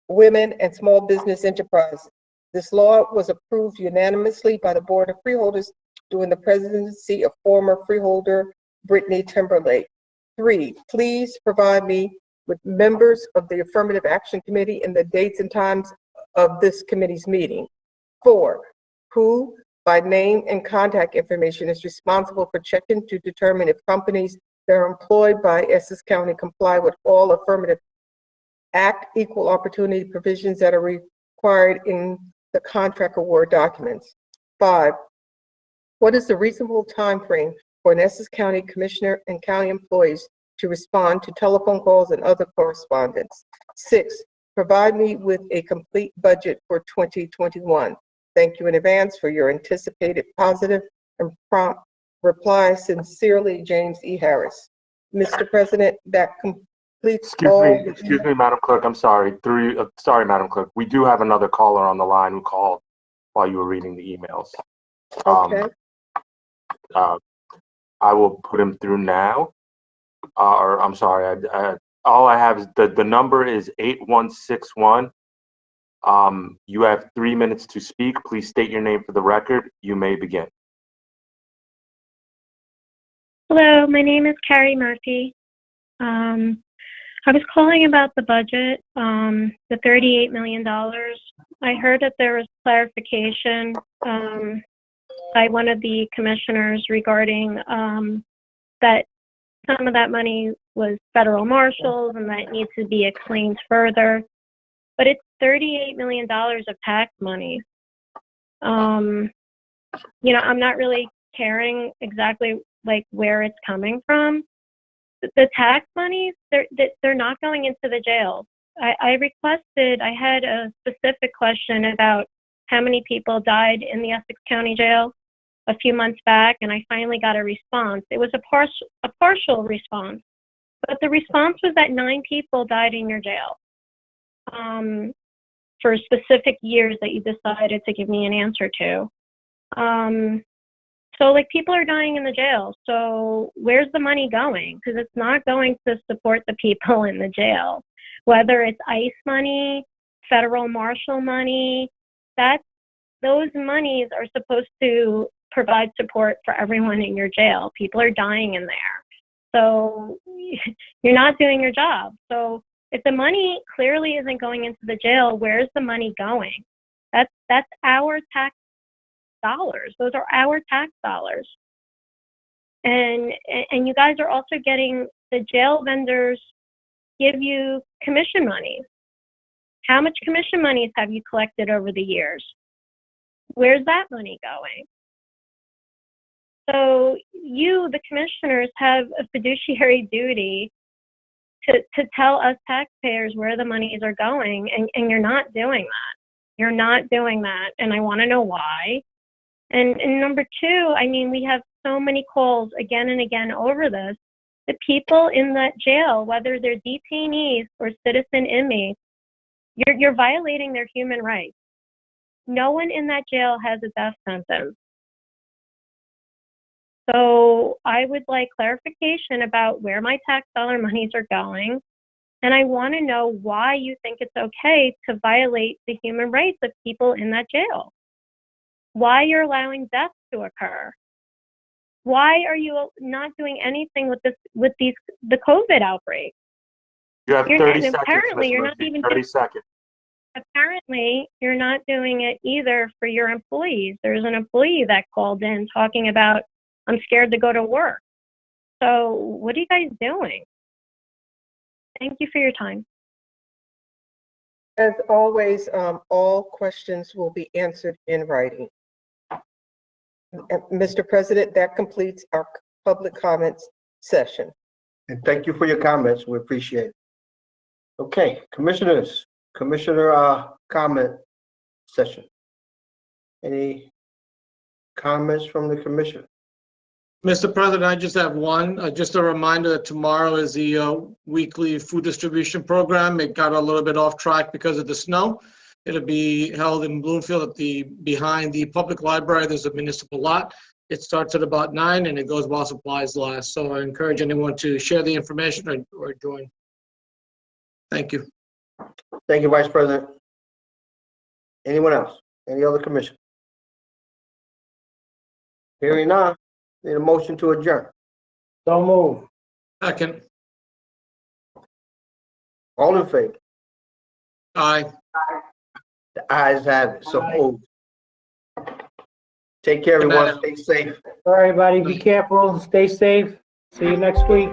women, and small business enterprises? This law was approved unanimously by the Board of Freeholders during the presidency of former freeholder Brittany Timberlake. 3, please provide me with members of the Affirmative Action Committee and the dates and times of this committee's meeting. 4, who by name and contact information is responsible for checking to determine if companies that are employed by Essex County comply with all Affirmative Act equal opportunity provisions that are required in the contract award documents. 5, what is the reasonable time frame for an Essex County Commissioner and county employees to respond to telephone calls and other correspondence? 6, provide me with a complete budget for 2021. Thank you in advance for your anticipated positive and prompt reply. Sincerely, James E. Harris. Mr. President, that completes all. Excuse me, Madam Clerk. I'm sorry. Sorry, Madam Clerk. We do have another caller on the line who called while you were reading the emails. Okay. I will put him through now. Or I'm sorry. All I have is the number is 8161. You have 3 minutes to speak. Please state your name for the record. You may begin. Hello, my name is Carrie Murphy. I was calling about the budget, the $38 million. I heard that there was clarification by one of the commissioners regarding that some of that money was federal marshals and that needs to be explained further. But it's $38 million of tax money. I'm not really caring exactly like where it's coming from. The tax money, they're not going into the jail. I had a specific question about how many people died in the Essex County Jail a few months back, and I finally got a response. It was a partial response, but the response was that 9 people died in your jail for specific years that you decided to give me an answer to. So people are dying in the jail. So where's the money going? Because it's not going to support the people in the jail. Whether it's ICE money, federal marshal money, those monies are supposed to provide support for everyone in your jail. People are dying in there. So you're not doing your job. So if the money clearly isn't going into the jail, where's the money going? That's our tax dollars. Those are our tax dollars. And you guys are also getting the jail vendors give you commission money. How much commission monies have you collected over the years? Where's that money going? So you, the commissioners, have a fiduciary duty to tell us taxpayers where the monies are going, and you're not doing that. You're not doing that, and I want to know why. And number two, I mean, we have so many calls again and again over this. The people in that jail, whether they're detainees or citizen inmates, you're violating their human rights. No one in that jail has a death sentence. So I would like clarification about where my tax dollar monies are going. And I want to know why you think it's okay to violate the human rights of people in that jail. Why you're allowing deaths to occur. Why are you not doing anything with the COVID outbreak? You have 30 seconds, apparently Ms. you're not Murphy. even 30 seconds. Apparently, you're not doing it either for your employees. There's an employee that called in talking about, I'm scared to go to work. So what are you guys doing? Thank you for your time. As always, all questions will be answered in writing. Mr. President, that completes our public comments session. And thank you for your comments. We appreciate it. Okay, commissioners, commissioner comment session. Any comments from the commission? Mr. President, I just have one. Just a reminder that tomorrow is the weekly food distribution program. It got a little bit off track because of the snow. It'll be held in Bloomfield behind the public library. There's a municipal lot. It starts at about 9 and it goes while supplies last. So I encourage anyone to share the information or join. Thank you. Thank you, Vice President. Anyone else? Any other commission? Hearing none, need a motion to adjourn. So move. Second. All in favor? Aye. The ayes have it, so moved. Take care, everyone. Stay safe. All right, everybody, be careful, stay safe. See you next week.